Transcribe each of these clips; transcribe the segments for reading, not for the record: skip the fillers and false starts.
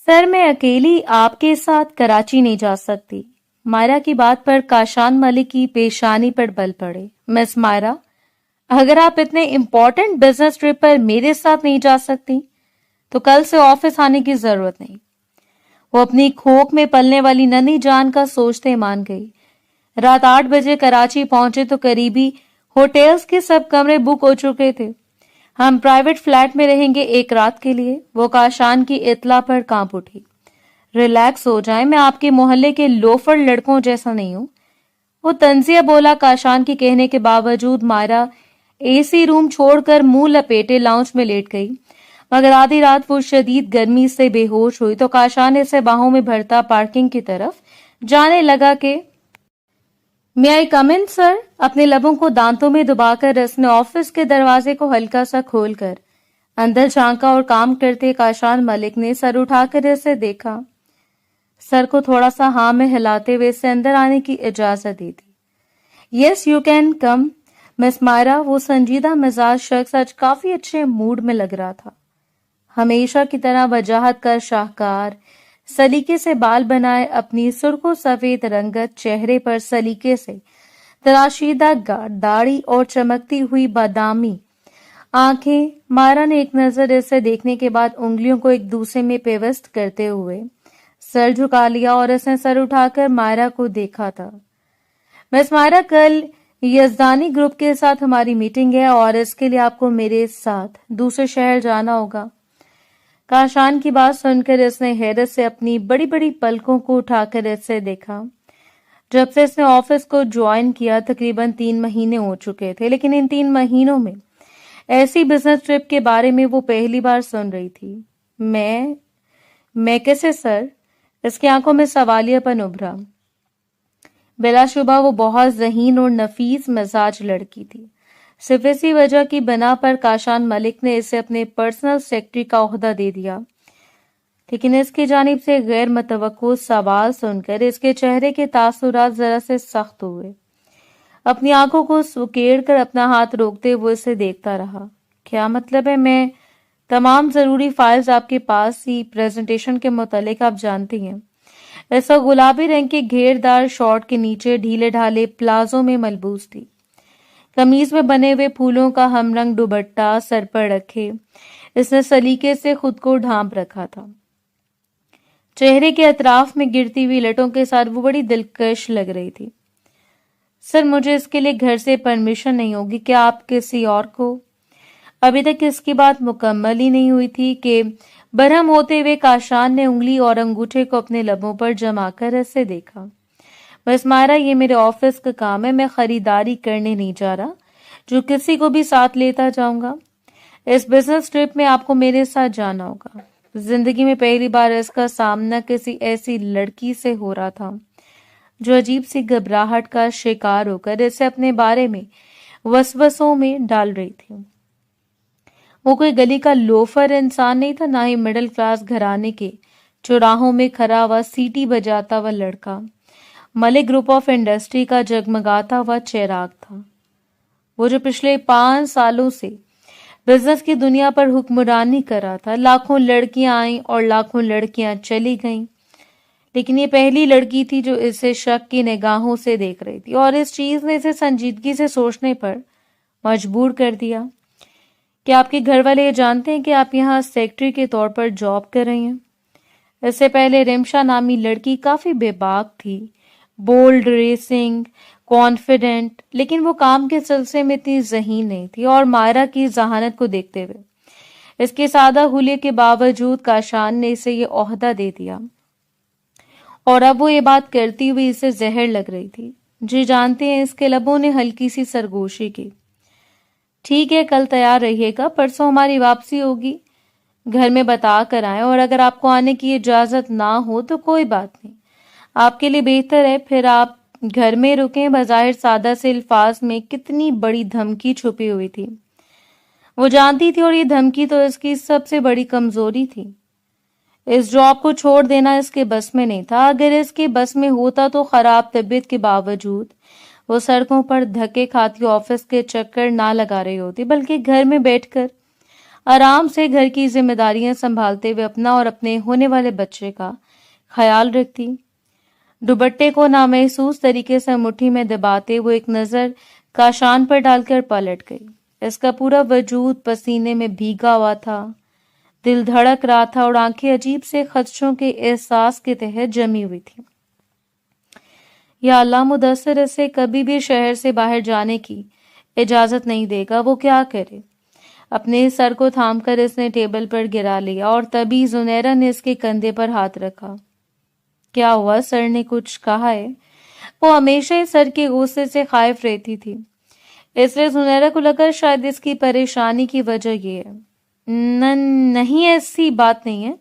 سر میں اکیلی آپ کے ساتھ کراچی نہیں جا سکتی۔ مائرہ کی بات پر کاشان ملک کی پیشانی پر بل پڑے۔ مس مائرہ، اگر آپ اتنے امپورٹنٹ بزنس ٹرپ پر میرے ساتھ نہیں جا سکتی تو کل سے آفس آنے کی ضرورت نہیں۔ وہ اپنی کھوک میں پلنے والی ننھی جان کا سوچتے مان گئی۔ رات 8 بجے کراچی پہنچے تو قریبی ہوٹلز کے سب کمرے بک ہو چکے تھے۔ ہم پرائیویٹ فلیٹ میں رہیں گے 1 رات کے لیے۔ وہ کاشان کی اطلاع پر کانپ اٹھی۔ ریلیکس ہو جائیں، میں آپ کے محلے کے لوفر لڑکوں جیسا نہیں ہوں۔ وہ طنزیہ بولا۔ کاشان کے کہنے کے باوجود مائرہ اے سی روم چھوڑ کر منہ لپیٹے لاؤنج میں لیٹ گئی، مگر آدھی رات وہ شدید گرمی سے بے ہوش ہوئی تو کاشان اسے باہوں میں بھرتا پارکنگ کی طرف جانے لگا کہ "May I come in, sir?" اپنے لبوں کو دانتوں میں دبا کر اس نے آفس کے دروازے کو ہلکا سا کھول کر اندر جھانکا اور کام کرتے کاشان ملک نے سر اٹھا کر اسے دیکھا۔ سر کو تھوڑا سا ہاں میں ہلاتے ہوئے اسے اندر آنے کی اجازت دی تھی۔ "Yes, you can come." مس مائرہ، وہ سنجیدہ مزاج شخص آج کافی اچھے موڈ میں لگ رہا تھا۔ ہمیشہ کی طرح وجاہت کا شاہکار، سلیقے سے بال بنائے، اپنی سرخ و سفید رنگت چہرے پر سلیقے سے تراشیدہ داڑھی اور چمکتی ہوئی بادامی آنکھیں۔ مائرہ نے ایک نظر اسے دیکھنے کے بعد انگلیوں کو ایک دوسرے میں پیوست کرتے ہوئے سر جھکا لیا اور اس نے سر اٹھا کر مائرہ کو دیکھا تھا۔ "مس مائرہ، کل یزدانی گروپ کے ساتھ ہماری میٹنگ ہے اور اس کے لیے آپ کو میرے ساتھ دوسرے شہر جانا ہوگا۔ کاشان کی بات سن کر اس نے حیرت سے اپنی بڑی بڑی پلکوں کو اٹھا کر اس سے دیکھا۔ جب سے اس نے آفس کو جوائن کیا تقریباً 3 مہینے ہو چکے تھے، لیکن ان 3 مہینوں میں ایسی بزنس ٹرپ کے بارے میں وہ پہلی بار سن رہی تھی۔ میں کیسے سر؟ اس کی آنکھوں میں سوالیہ پن ابھرا۔ بلا شبہ وہ بہت ذہین اور نفیس مزاج لڑکی تھی۔ صرف اسی وجہ کی بنا پر کاشان ملک نے اسے اپنے پرسنل سیکرٹری کا عہدہ دے دیا، لیکن اس کی جانب سے غیر متوقع سوال سن کر اس کے چہرے کے تاثرات ذرا سے سخت ہوئے۔ اپنی آنکھوں کو سکیڑ کر اپنا ہاتھ روکتے وہ اسے دیکھتا رہا۔ "کیا مطلب ہے؟ میں تمام ضروری فائلز آپ کے پاس ہی پریزنٹیشن کے متعلق آپ جانتی ہیں۔ ایسا گلابی رنگ کے گھیر دار شارٹ کے نیچے ڈھیلے ڈھالے پلازو میں ملبوس تھی، قمیض میں بنے ہوئے پھولوں کا ہم رنگ دوپٹہ سر پر رکھے اس نے سلیقے سے خود کو ڈھانپ رکھا تھا۔ چہرے کے اطراف میں گرتی ہوئی لٹوں کے ساتھ وہ بڑی دلکش لگ رہی تھی۔ "سر، مجھے اس کے لیے گھر سے پرمیشن نہیں ہوگی، کیا آپ کسی اور کو؟" ابھی تک اس کی بات مکمل ہی نہیں ہوئی تھی کہ برہم ہوتے ہوئے کاشان نے انگلی اور انگوٹھے کو اپنے لبوں پر جما کر اسے دیکھا۔ "بس مائرہ، یہ میرے آفس کا کام ہے، میں خریداری کرنے نہیں جا رہا جو کسی کو بھی ساتھ لیتا جاؤں گا۔ اس بزنس ٹرپ میں آپ کو میرے ساتھ جانا ہوگا۔ زندگی میں پہلی بار اس کا سامنا کسی ایسی لڑکی سے ہو رہا تھا جو عجیب سی گھبراہٹ کا شکار ہو کر اسے اپنے بارے میں وسوسوں میں ڈال رہی تھی۔ وہ کوئی گلی کا لوفر انسان نہیں تھا، نہ ہی مڈل کلاس گھرانے کے چوراہوں میں کھڑا ہوا سیٹی بجاتا ہوا لڑکا۔ ملک گروپ آف انڈسٹری کا جگمگاتا ہوا چراغ تھا، وہ جو پچھلے 5 سالوں سے بزنس کی دنیا پر حکمرانی کر رہا تھا۔ لاکھوں لڑکیاں آئیں اور لاکھوں لڑکیاں چلی گئیں، لیکن یہ پہلی لڑکی تھی جو اسے شک کی نگاہوں سے دیکھ رہی تھی، اور اس چیز نے اسے سنجیدگی سے سوچنے پر مجبور کر دیا۔ "کیا آپ کے گھر والے یہ جانتے ہیں کہ آپ یہاں سیکرٹری کے طور پر جاب کر رہی ہیں؟" اس سے پہلے رمشا نامی لڑکی کافی بے باک تھی، بولڈ، ریسنگ، کانفیڈنٹ، لیکن وہ کام کے سلسلے میں اتنی ذہین نہیں تھی، اور مائرہ کی ذہانت کو دیکھتے ہوئے اس کے سادہ حلیے کے باوجود کاشان نے اسے یہ عہدہ دے دیا، اور اب وہ یہ بات کرتی ہوئی اسے زہر لگ رہی تھی۔ "جی جانتے ہیں." اس کے لبوں نے ہلکی سی سرگوشی کی۔ "ٹھیک ہے، کل تیار رہیے گا، پرسوں ہماری واپسی ہوگی، گھر میں بتا کر آئیں، اور اگر آپ کو آنے کی اجازت نہ ہو تو کوئی بات نہیں، آپ کے لیے بہتر ہے پھر آپ گھر میں رکیں۔ بظاہر سادہ سے الفاظ میں کتنی بڑی دھمکی چھپی ہوئی تھی وہ جانتی تھی، اور یہ دھمکی تو اس کی سب سے بڑی کمزوری تھی۔ اس جاب کو چھوڑ دینا اس کے بس میں نہیں تھا۔ اگر اس کے بس میں ہوتا تو خراب طبیعت کے باوجود وہ سڑکوں پر دھکے کھاتی آفس کے چکر نہ لگا رہی ہوتی، بلکہ گھر میں بیٹھ کر آرام سے گھر کی ذمہ داریاں سنبھالتے ہوئے اپنا اور اپنے ہونے والے بچے کا خیال رکھتی۔ دوپٹے کو نامحسوس طریقے سے مٹھی میں دباتے وہ ایک نظر کاشان پر ڈال کر پلٹ گئی۔ اس کا پورا وجود پسینے میں بھیگا ہوا تھا، دل دھڑک رہا تھا اور آنکھیں عجیب سے خدشوں کے احساس کے تحت جمی ہوئی تھی۔ یا اللہ، مدثر اسے کبھی بھی شہر سے باہر جانے کی اجازت نہیں دے گا، وہ کیا کرے؟ اپنے سر کو تھام کر اس نے ٹیبل پر گرا لیا اور تبھی زنیرہ نے اس کے کندھے پر ہاتھ رکھا۔ کیا ہوا؟ سر نے کچھ کہا ہے؟ وہ ہمیشہ ہی سر کے غصے سے خائف رہتی تھی، اس لیے زنیرہ کو لگا شاید اس کی پریشانی کی وجہ یہ ہے۔ نہیں، ایسی بات نہیں ہے۔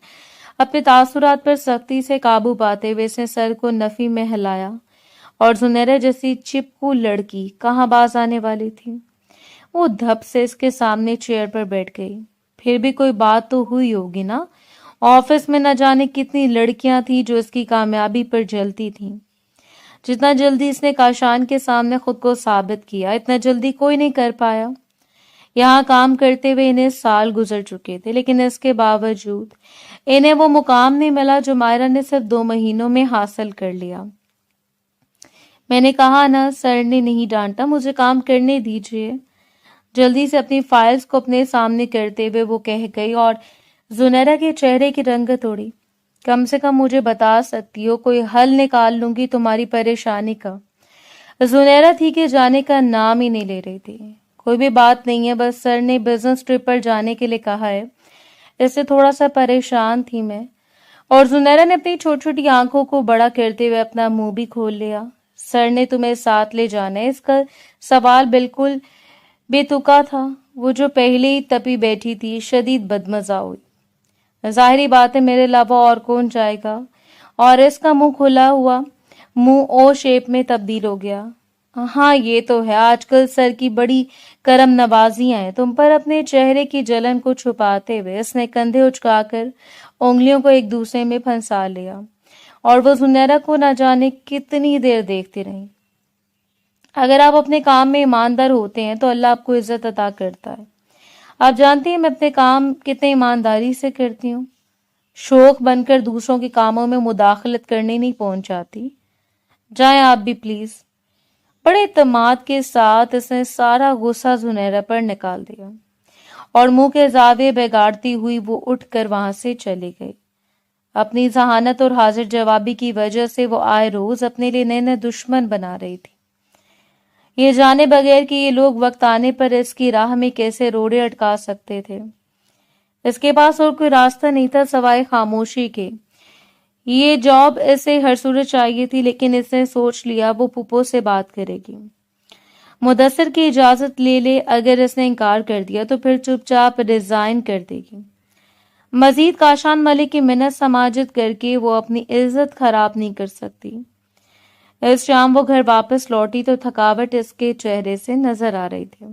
اپنے تاثرات پر سختی سے قابو پاتے ہوئے اس نے سر کو نفی میں ہلایا اور زنیرہ جیسی چپکو لڑکی کہاں باز آنے والی تھی؟ وہ دھپ سے اس کے سامنے چیئر پر بیٹھ گئی۔ پھر بھی کوئی بات تو ہوئی ہوگی نا؟ آفس میں نہ جانے کتنی لڑکیاں تھیں جو اس کی کامیابی پر جلتی تھیں۔ جتنا جلدی اس نے کاشان کے سامنے خود کو ثابت کیا، اتنا جلدی کوئی نہیں کر پایا۔ یہاں کام کرتے ہوئے انہیں سال گزر چکے تھے، لیکن اس کے باوجود انہیں وہ مقام نہیں ملا جو مائرہ نے صرف 2 مہینوں میں حاصل کر لیا۔ میں نے کہا نا، سر نے نہیں ڈانٹا، مجھے کام کرنے دیجیے۔ جلدی سے اپنی فائلز کو اپنے سامنے کرتے ہوئے وہ کہہ گئی اور زنیرہ کے چہرے کی رنگت اڑی۔ کم سے کم مجھے بتا سکتی ہو، کوئی حل نکال لوں گی تمہاری پریشانی کا۔ زنیرہ تھی کہ جانے کا نام ہی نہیں لے رہی تھی۔ کوئی بھی بات نہیں ہے، بس سر نے بزنس ٹرپ پر جانے کے لیے کہا ہے، اس سے تھوڑا سا پریشان تھی میں۔ اور زنیرہ نے اپنی چھوٹی چھوٹی آنکھوں کو بڑا کرتے ہوئے اپنا منہ بھی کھول لیا۔ سر نے تمہیں ساتھ لے جانا ہے؟ اس کا سوال بالکل بے تکا تھا۔ وہ جو پہلے ہی تپی بیٹھی تھی شدید بدمزہ ہوئی۔ ظاہری بات ہے، میرے علاوہ اور کون جائے گا؟ اور اس کا منہ کھلا ہوا منہ او شیپ میں تبدیل ہو گیا۔ ہاں یہ تو ہے، آج کل سر کی بڑی کرم نوازیاں ہیں تم پر۔ اپنے چہرے کی جلن کو چھپاتے ہوئے اس نے کندھے اچکا کر انگلیوں کو ایک دوسرے میں پھنسا لیا اور وہ زنیرہ کو نہ جانے کتنی دیر دیکھتی رہی۔ اگر آپ اپنے کام میں ایماندار ہوتے ہیں تو اللہ آپ کو عزت عطا کرتا ہے۔ آپ جانتی ہیں میں اپنے کام کتنے ایمانداری سے کرتی ہوں۔ شوق بن کر دوسروں کے کاموں میں مداخلت کرنے نہیں پہنچاتی۔ جائیں آپ بھی پلیز۔ بڑے اعتماد کے ساتھ اس نے سارا غصہ زنیرہ پر نکال دیا اور منہ کے زاویے بگاڑتی ہوئی وہ اٹھ کر وہاں سے چلی گئی۔ اپنی ذہانت اور حاضر جوابی کی وجہ سے وہ آئے روز اپنے لیے نئے نئے دشمن بنا رہی تھی، یہ جانے بغیر کہ یہ لوگ وقت آنے پر اس کی راہ میں کیسے روڑے اٹکا سکتے تھے۔ اس کے پاس اور کوئی راستہ نہیں تھا سوائے خاموشی کے۔ یہ جاب اسے ہر صورت چاہیے تھی، لیکن اس نے سوچ لیا وہ پھپھو سے بات کرے گی۔ مدثر کی اجازت لے لے، اگر اس نے انکار کر دیا تو پھر چپ چاپ ریزائن کر دے گی۔ مزید کاشان ملک کی منت سماجت کر کے وہ اپنی عزت خراب نہیں کر سکتی۔ اس شام وہ گھر واپس لوٹی تو تھکاوٹ اس کے چہرے سے نظر آ رہی تھی۔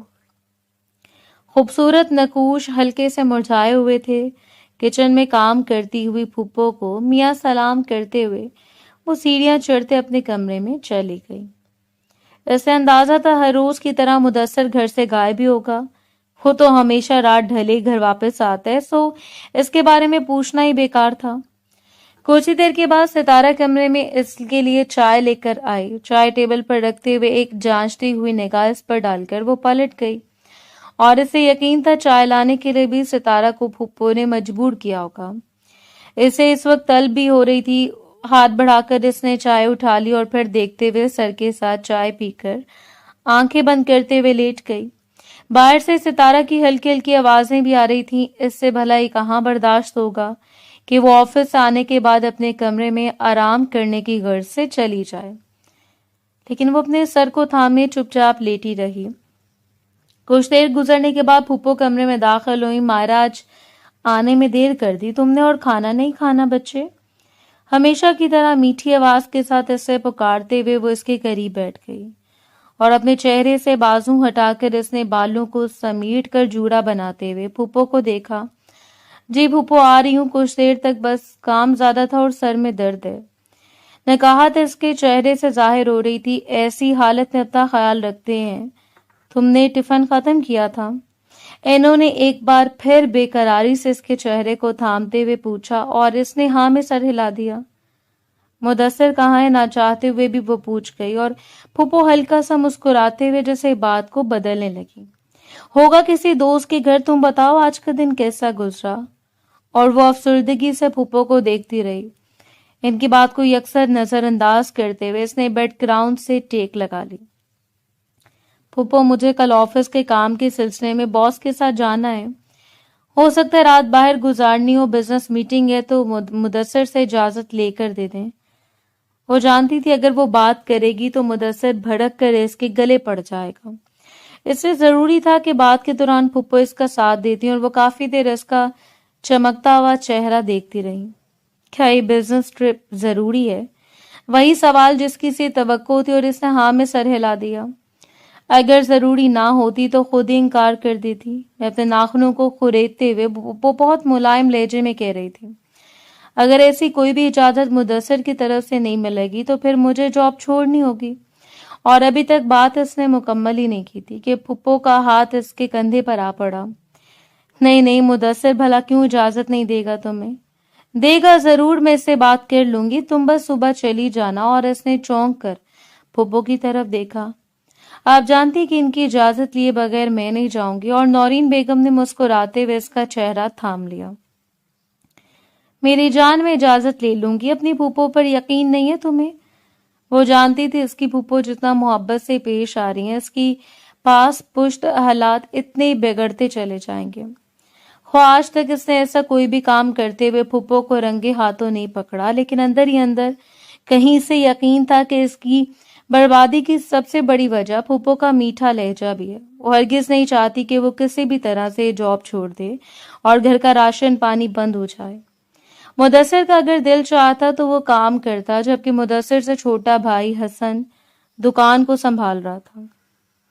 خوبصورت نقوش ہلکے سے مرجھائے ہوئے تھے۔ کچن میں کام کرتی ہوئی پھپھو کو میاں سلام کرتے ہوئے وہ سیڑھیاں چڑھتے اپنے کمرے میں چلی گئی۔ اسے اندازہ تھا ہر روز کی طرح مدثر گھر سے غائب ہی ہوگا۔ وہ تو ہمیشہ رات ڈھلے گھر واپس آتا ہے، سو اس کے بارے میں پوچھنا ہی بیکار تھا۔ کچھ ہی دیر کے بعد ستارہ کمرے میں اس کے لیے چائے لے کر آئی۔ چائے ٹیبل پر رکھتے ہوئے ایک جانچتی ہوئی نگاہ اس پر ڈال کر وہ پلٹ گئی اور اسے یقین تھا چائے لانے کے لیے بھی ستارہ کو پھپھو نے مجبور کیا ہوگا۔ اسے اس وقت طلب بھی ہو رہی تھی۔ ہاتھ بڑھا کر اس نے چائے اٹھا لی اور پھر دیکھتے ہوئے سر کے ساتھ چائے پی کر آنکھیں بند کرتے ہوئے لیٹ گئی۔ باہر سے ستارہ کی ہلکی ہلکی آوازیں بھی آ رہی تھیں۔ اس سے بھلا یہ کہاں برداشت ہوگا کہ وہ آفس سے آنے کے بعد اپنے کمرے میں آرام کرنے کی غرض سے چلی جائے، لیکن وہ اپنے سر کو تھامے چپ چاپ لیٹی رہی۔ کچھ دیر گزرنے کے بعد پھپھو کمرے میں داخل ہوئی۔ مائرہ، آج آنے میں دیر کر دی تم نے، اور کھانا نہیں کھانا بچے؟ ہمیشہ کی طرح میٹھی آواز کے ساتھ اس سے پکارتے ہوئے وہ اس کے قریب بیٹھ گئی اور اپنے چہرے سے بازو ہٹا کر اس نے بالوں کو سمیٹ کر جوڑا بناتے ہوئے پھپھو کو دیکھا۔ جی پھپھو، آ رہی ہوں کچھ دیر تک، بس کام زیادہ تھا اور سر میں درد ہے۔ نکاہت اس کے چہرے سے ظاہر ہو رہی تھی۔ ایسی حالت میں اپنا خیال رکھتے ہیں۔ تم نے ٹفن ختم کیا تھا؟ انہوں نے ایک بار پھر بے قراری سے اس کے چہرے کو تھامتے ہوئے پوچھا اور اس نے ہاں میں سر ہلا دیا۔ مدثر کہاں ہے نہ چاہتے ہوئے بھی وہ پوچھ گئی اور پھوپھو ہلکا سا مسکراتے ہوئے جیسے بات کو بدلنے لگی۔ ہوگا کسی دوست کے گھر، تم بتاؤ آج کا دن کیسا گزرا؟ اور وہ افسردگی سے پھوپھو کو دیکھتی رہی۔ ان کی بات کو یکسر نظر انداز کرتے ہوئے اس نے بیک گراؤنڈ سے ٹیک لگا لی۔ پھوپھو مجھے کل آفس کے کام کے سلسلے میں باس کے ساتھ جانا ہے، ہو سکتا ہے رات باہر گزارنی ہو، بزنس میٹنگ ہے تو مدثر سے اجازت لے کر دے دیں۔ وہ جانتی تھی اگر وہ بات کرے گی تو مدثر بھڑک کر اس کے گلے پڑ جائے گا، اس سے ضروری تھا کہ بات کے دوران پھوپھو اس کا ساتھ دیتی اور وہ کافی دیر اس کا چمکتا ہوا چہرہ دیکھتی رہی۔ کیا یہ بزنس ٹرپ ضروری ہے؟ وہی سوال جس کی سے توقع تھی اور اس نے ہاں میں سر ہلا دیا۔ اگر ضروری نہ ہوتی تو خود ہی انکار کر دیتی۔ میں اپنے ناخنوں کو خریدتے ہوئے وہ بہت ملائم لہجے میں کہہ رہی تھی، اگر ایسی کوئی بھی اجازت مدثر کی طرف سے نہیں ملے گی تو پھر مجھے جاب چھوڑنی ہوگی۔ اور ابھی تک بات اس نے مکمل ہی نہیں کی تھی کہ پھوپھو کا ہاتھ اس کے کندھے پر آ پڑا۔ نہیں مدثر بھلا کیوں اجازت نہیں دے گا تمہیں؟ دے گا ضرور، میں اس سے بات کر لوں گی، تم بس صبح چلی جانا۔ اور اس نے چونک کر پھوپھو کی طرف دیکھا۔ آپ جانتی کہ ان کی اجازت لیے بغیر میں نہیں جاؤں گی۔ اور نورین بیگم نے مسکراتے ہوئے اس کا چہرہ تھام لیا۔ میری جان میں اجازت لے لوں گی، اپنی پھوپھو پر یقین نہیں ہے تمہیں؟ وہ جانتی تھی اس کی پھوپھو جتنا محبت سے پیش آ رہی ہیں اس کی پاس پشت حالات اتنے بگڑتے چلے جائیں گے۔ خواہ آج تک اس نے ایسا کوئی بھی کام کرتے ہوئے پھوپھو کو رنگے ہاتھوں نہیں پکڑا، لیکن اندر ہی اندر کہیں سے یقین تھا کہ اس کی بربادی کی سب سے بڑی وجہ پھوپھو کا میٹھا لہجہ بھی ہے۔ وہ ہرگز نہیں چاہتی کہ وہ کسی بھی طرح سے جاب چھوڑ دے اور گھر کا راشن پانی بند ہو جائے۔ مدثر کا اگر دل چاہتا تو وہ کام کرتا، جبکہ مدثر سے چھوٹا بھائی حسن دکان کو سنبھال رہا تھا۔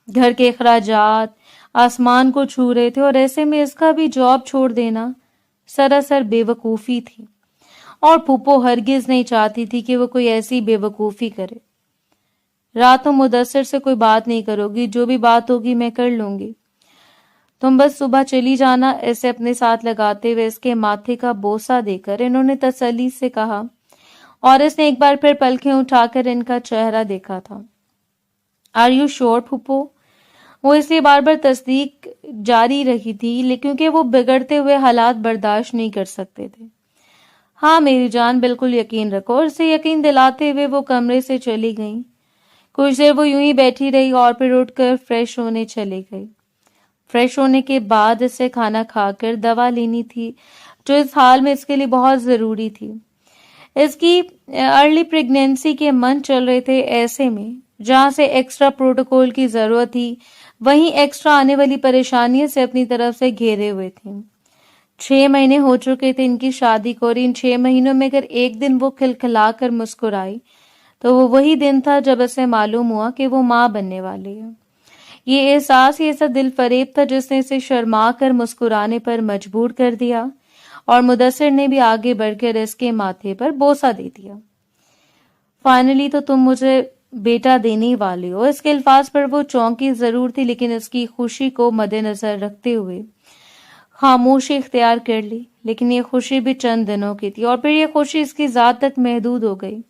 گھر کے اخراجات آسمان کو چھو رہے تھے اور ایسے میں اس کا بھی جاب چھوڑ دینا سراسر بے وقوفی تھی، اور پھوپھو ہرگز نہیں چاہتی تھی کہ وہ کوئی ایسی بے وقوفی کرے۔ رات تم مدثر سے کوئی بات نہیں کرو گی، جو بھی بات ہوگی میں کر لوں گی، تم بس صبح چلی جانا۔ اسے اپنے ساتھ لگاتے ہوئے اس کے ماتھے کا بوسہ دے کر انہوں نے تسلی سے کہا، اور اس نے ایک بار پھر پلکیں اٹھا کر ان کا چہرہ دیکھا تھا۔ آر یو شور پھوپھو؟ وہ اس لیے بار بار تصدیق جاری رہی تھی کیونکہ وہ بگڑتے ہوئے حالات برداشت نہیں کر سکتے تھے۔ ہاں میری جان، بالکل یقین رکھو۔ اور اسے یقین دلاتے ہوئے وہ کمرے سے چلی گئیں۔ کچھ دیر وہ یوں ہی بیٹھی رہی اور پھر اٹھ کر فریش ہونے چلی گئی۔ فریش ہونے کے بعد اسے کھانا کھا کر دوا لینی تھی جو اس حال میں اس کے لیے بہت ضروری تھی۔ اس کی ارلی پریگنینسی کے منتھ چل رہے تھے، ایسے میں جہاں سے ایکسٹرا پروٹوکول کی ضرورت تھی وہیں ایکسٹرا آنے والی پریشانیاں سے اپنی طرف سے گھیرے ہوئے تھے۔ 6 مہینے ہو چکے تھے ان کی شادی کو، اور ان 6 مہینوں میں اگر ایک دن وہ کھلکھلا کر مسکرائی تو وہ وہی دن تھا جب اسے معلوم ہوا کہ وہ ماں بننے والی ہے۔ یہ احساس ہی ایسا دل فریب تھا جس نے اسے شرما کر مسکرانے پر مجبور کر دیا، اور مدثر نے بھی آگے بڑھ کر اس کے ماتھے پر بوسہ دے دیا۔ فائنلی تو تم مجھے بیٹا دینے والی ہو۔ اس کے الفاظ پر وہ چونکی ضرور تھی، لیکن اس کی خوشی کو مد نظر رکھتے ہوئے خاموشی اختیار کر لی۔ لیکن یہ خوشی بھی چند دنوں کی تھی، اور پھر یہ خوشی اس کی ذات تک محدود ہو گئی۔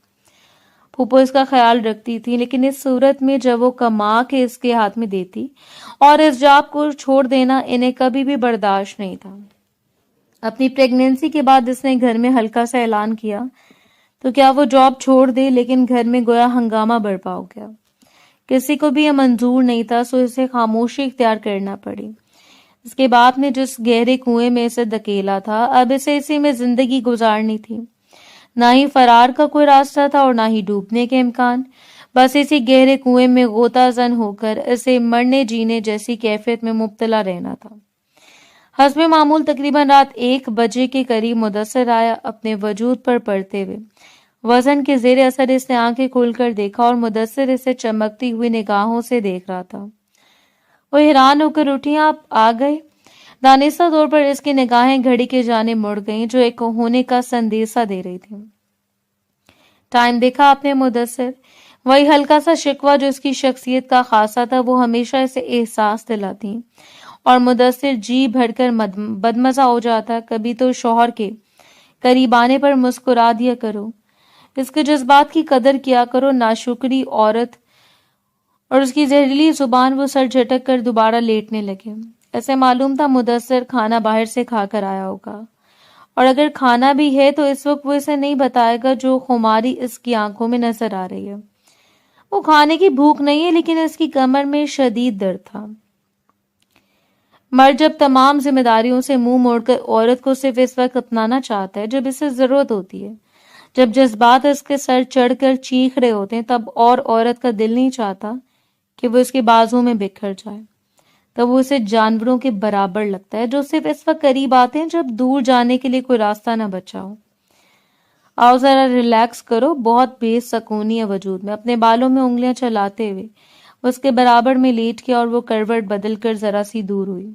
پھوپھو اس کا خیال رکھتی تھی، لیکن اس صورت میں جب وہ کما کے اس کے ہاتھ میں دیتی، اور اس جاب کو چھوڑ دینا انہیں کبھی بھی برداشت نہیں تھا۔ اپنی پریگنینسی کے بعد اس نے گھر میں ہلکا سا اعلان کیا تو کیا وہ جاب چھوڑ دے، لیکن گھر میں گویا ہنگامہ برپا ہو گیا۔ کسی کو بھی یہ منظور نہیں تھا، سو اسے خاموشی اختیار کرنا پڑی۔ اس کے باپ نے جس گہرے کنویں میں اسے دھکیلا تھا، اب اسے اسی میں زندگی گزارنی تھی۔ نہ ہی فرار کا کوئی راستہ تھا اور نہ ہی ڈوبنے کے امکان، بس اسی گہرے کنویں میں غوطہ زن ہو کر اسے مرنے جینے جیسی کیفیت میں مبتلا رہنا تھا۔ حسب معمول تقریباً رات 1 بجے کے قریب مدثر آیا، اپنے وجود پر پڑتے ہوئے۔ وزن کے زیر اثر اس نے آنکھیں کھول کر دیکھا اور مدثر اسے چمکتی ہوئی نگاہوں سے دیکھ رہا تھا۔ وہ حیران ہو کر اٹھی، آپ آ گئے؟ دانستہ طور پر اس کی نگاہیں گھڑی کے جانب مڑ گئیں جو ایک ہونے کا سندیسہ دے رہی تھی۔ ٹائم دیکھا آپ نے مدثر؟ وہی ہلکا سا شکوہ جو اس کی شخصیت کا خاصہ تھا وہ ہمیشہ اسے احساس دلاتی اور مدثر جی بھر کر بدمزہ ہو جاتا. کبھی تو شوہر کے قریب آنے پر مسکرا دیا کرو. اس کے جذبات کی قدر کیا کرو. ناشکری عورت اور اس کی زہریلی زبان. وہ سر جھٹک کر دوبارہ لیٹنے لگے. ایسے معلوم تھا مدثر کھانا باہر سے کھا کر آیا ہوگا، اور اگر کھانا بھی ہے تو اس وقت وہ اسے نہیں بتائے گا جو خماری اس کی آنکھوں میں نظر آ رہی ہے. وہ کھانے کی بھوک نہیں ہے، لیکن اس کی کمر میں شدید درد تھا. مرد جب تمام ذمہ داریوں سے منہ موڑ کر عورت کو صرف اس وقت اپنانا چاہتا ہے جب اسے ضرورت ہوتی ہے، جب جذبات اس کے سر چڑھ کر چیخ رہے ہوتے ہیں، تب اور عورت کا دل نہیں چاہتا کہ وہ اس کے بازوں میں بکھر جائے. تب وہ اسے جانوروں کے برابر لگتا ہے جو صرف اس وقت قریب آتے ہیں جب دور جانے کے لیے کوئی راستہ نہ بچا ہو. آؤ ذرا ریلیکس کرو. بہت بے سکونی ہے وجود میں. اپنے بالوں میں انگلیاں چلاتے ہوئے اس کے برابر میں لیٹ گیا اور وہ کروٹ بدل کر ذرا سی دور ہوئی.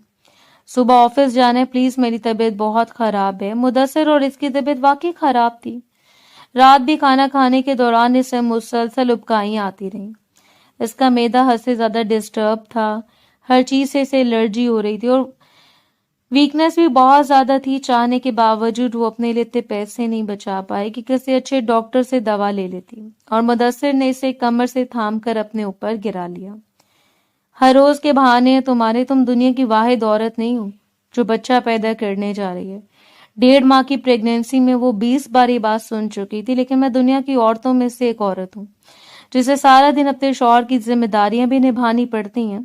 صبح آفس جانا ہے پلیز، میری طبیعت بہت خراب ہے. مدثر اور اس کی طبیعت واقعی خراب تھی. رات بھی کھانا کھانے کے دوران اسے مسلسل ابکائیاں آتی رہیں. اس کا معدہ حد سے زیادہ ڈسٹرب تھا. ہر چیز سے اسے الرجی ہو رہی تھی اور ویکنس بھی بہت زیادہ تھی. چاہنے کے باوجود وہ اپنے لیے اتنے پیسے نہیں بچا پائے کہ کسی اچھے ڈاکٹر سے دوا لے لیتی، اور مدثر نے اسے کمر سے تھام کر اپنے اوپر گرا لیا. ہر روز کے بہانے ہیں تمہارے. تم دنیا کی واحد عورت نہیں ہو جو بچہ پیدا کرنے جا رہی ہے. 1.5 ماہ کی پریگنینسی میں وہ 20 بار یہ بات سن چکی تھی. لیکن میں دنیا کی عورتوں میں سے ایک عورت ہوں جسے سارا دن اپنے شوہر کی ذمہ داریاں بھی نبھانی پڑتی ہیں.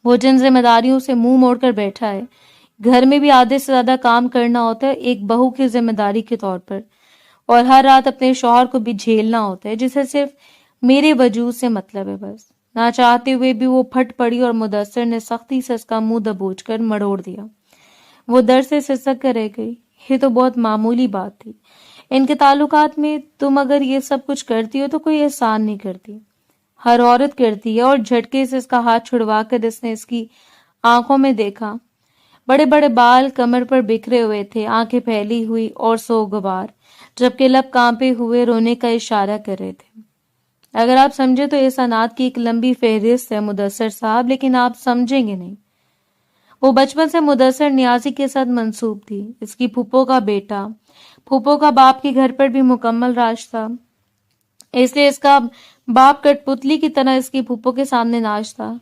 وہ جن ذمہ داریوں سے منہ موڑ کر بیٹھا ہے، گھر میں بھی آدھے سے زیادہ کام کرنا ہوتا ہے ایک بہو کی ذمہ داری کے طور پر، اور ہر رات اپنے شوہر کو بھی جھیلنا ہوتا ہے جسے صرف میرے وجود سے مطلب ہے. بس نہ چاہتے ہوئے بھی وہ پھٹ پڑی اور مدثر نے سختی سے اس کا منہ دبوچ کر مڑوڑ دیا. وہ درد سے سسک کر رہ گئی. یہ تو بہت معمولی بات تھی. ان کے تعلقات میں تم اگر یہ سب کچھ کرتی ہو تو کوئی احسان نہیں کرتی. ہر عورت کرتی ہے. اور جھٹکے سے اس کا ہاتھ چھڑوا کر اس نے اس کی آنکھوں میں دیکھا. بڑے بڑے بال کمر پر بکھرے ہوئے تھے، آنکھیں پھیلی ہوئی اور سوگوار، جبکہ لب کانپے ہوئے رونے کا اشارہ کر رہے تھے. اگر آپ سمجھے تو احسانات کی ایک لمبی فہرست ہے مدثر صاحب، لیکن آپ سمجھیں گے نہیں. وہ بچپن سے مدثر نیازی کے ساتھ منسوب تھی. اس کی پھوپھو کا بیٹا. پھوپھو کا باپ کے گھر پر بھی مکمل راج تھا، اس لیے اس کا باپ کٹ پتلی کی طرح اس کی پھوپھو کے سامنے ناچ تھا.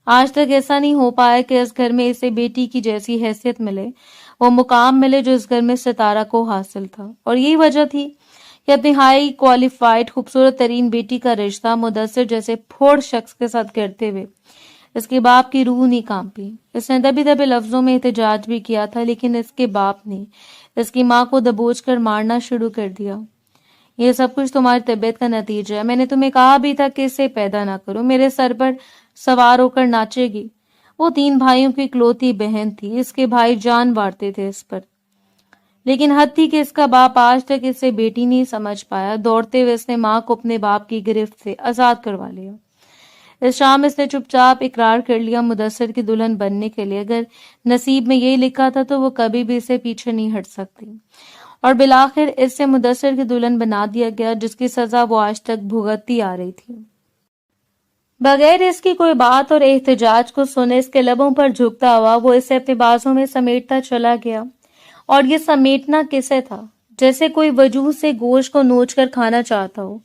آج تک ایسا نہیں ہو پایا کہ اس گھر میں اسے بیٹی کی جیسی حیثیت ملے، وہ مقام ملے جو اس گھر میں ستارہ کو حاصل تھا. اور یہی وجہ تھی کہ اپنی ہائی کوالیفائڈ خوبصورت ترین بیٹی کا رشتہ مدثر جیسے پھوڑ شخص کے ساتھ کرتے ہوئے اس کے باپ کی روح نہیں کانپی. اس نے دبی دبے لفظوں میں احتجاج بھی کیا تھا، لیکن اس کے باپ نے اس کی ماں کو دبوچ کر مارنا شروع کر دیا. یہ سب کچھ تمہاری طبیعت کا نتیجہ ہے. میں نے تمہیں کہا بھی تھا کہ اسے پیدا نہ کرو. میرے سر پر سوار ہو کر ناچے گی. وہ 3 بھائیوں کی اکلوتی بہن تھی. اس کے بھائی جان بانٹتے تھے اس پر، لیکن حد تھی کہ اس کا باپ آج تک اسے بیٹی نہیں سمجھ پایا. دوڑتے ہوئے اس نے ماں کو اپنے باپ کی گرفت سے آزاد کروا لیا. اس شام اس نے چپ چاپ اقرار کر لیا مدثر کی دلہن بننے کے لیے. اگر نصیب میں یہی لکھا تھا تو وہ کبھی بھی اسے پیچھے نہیں ہٹ سکتی. اور بالآخر اس سے مدثر کی دلہن بنا دیا گیا، جس کی سزا وہ آج تک بھگتتی آ رہی تھی. بغیر اس کی کوئی بات اور احتجاج کو سنے اس کے لبوں پر جھکتا ہوا وہ اسے اپنے بازوں میں سمیٹتا چلا گیا. اور یہ سمیٹنا کسے تھا؟ جیسے کوئی وجود سے گوشت کو نوچ کر کھانا چاہتا ہو،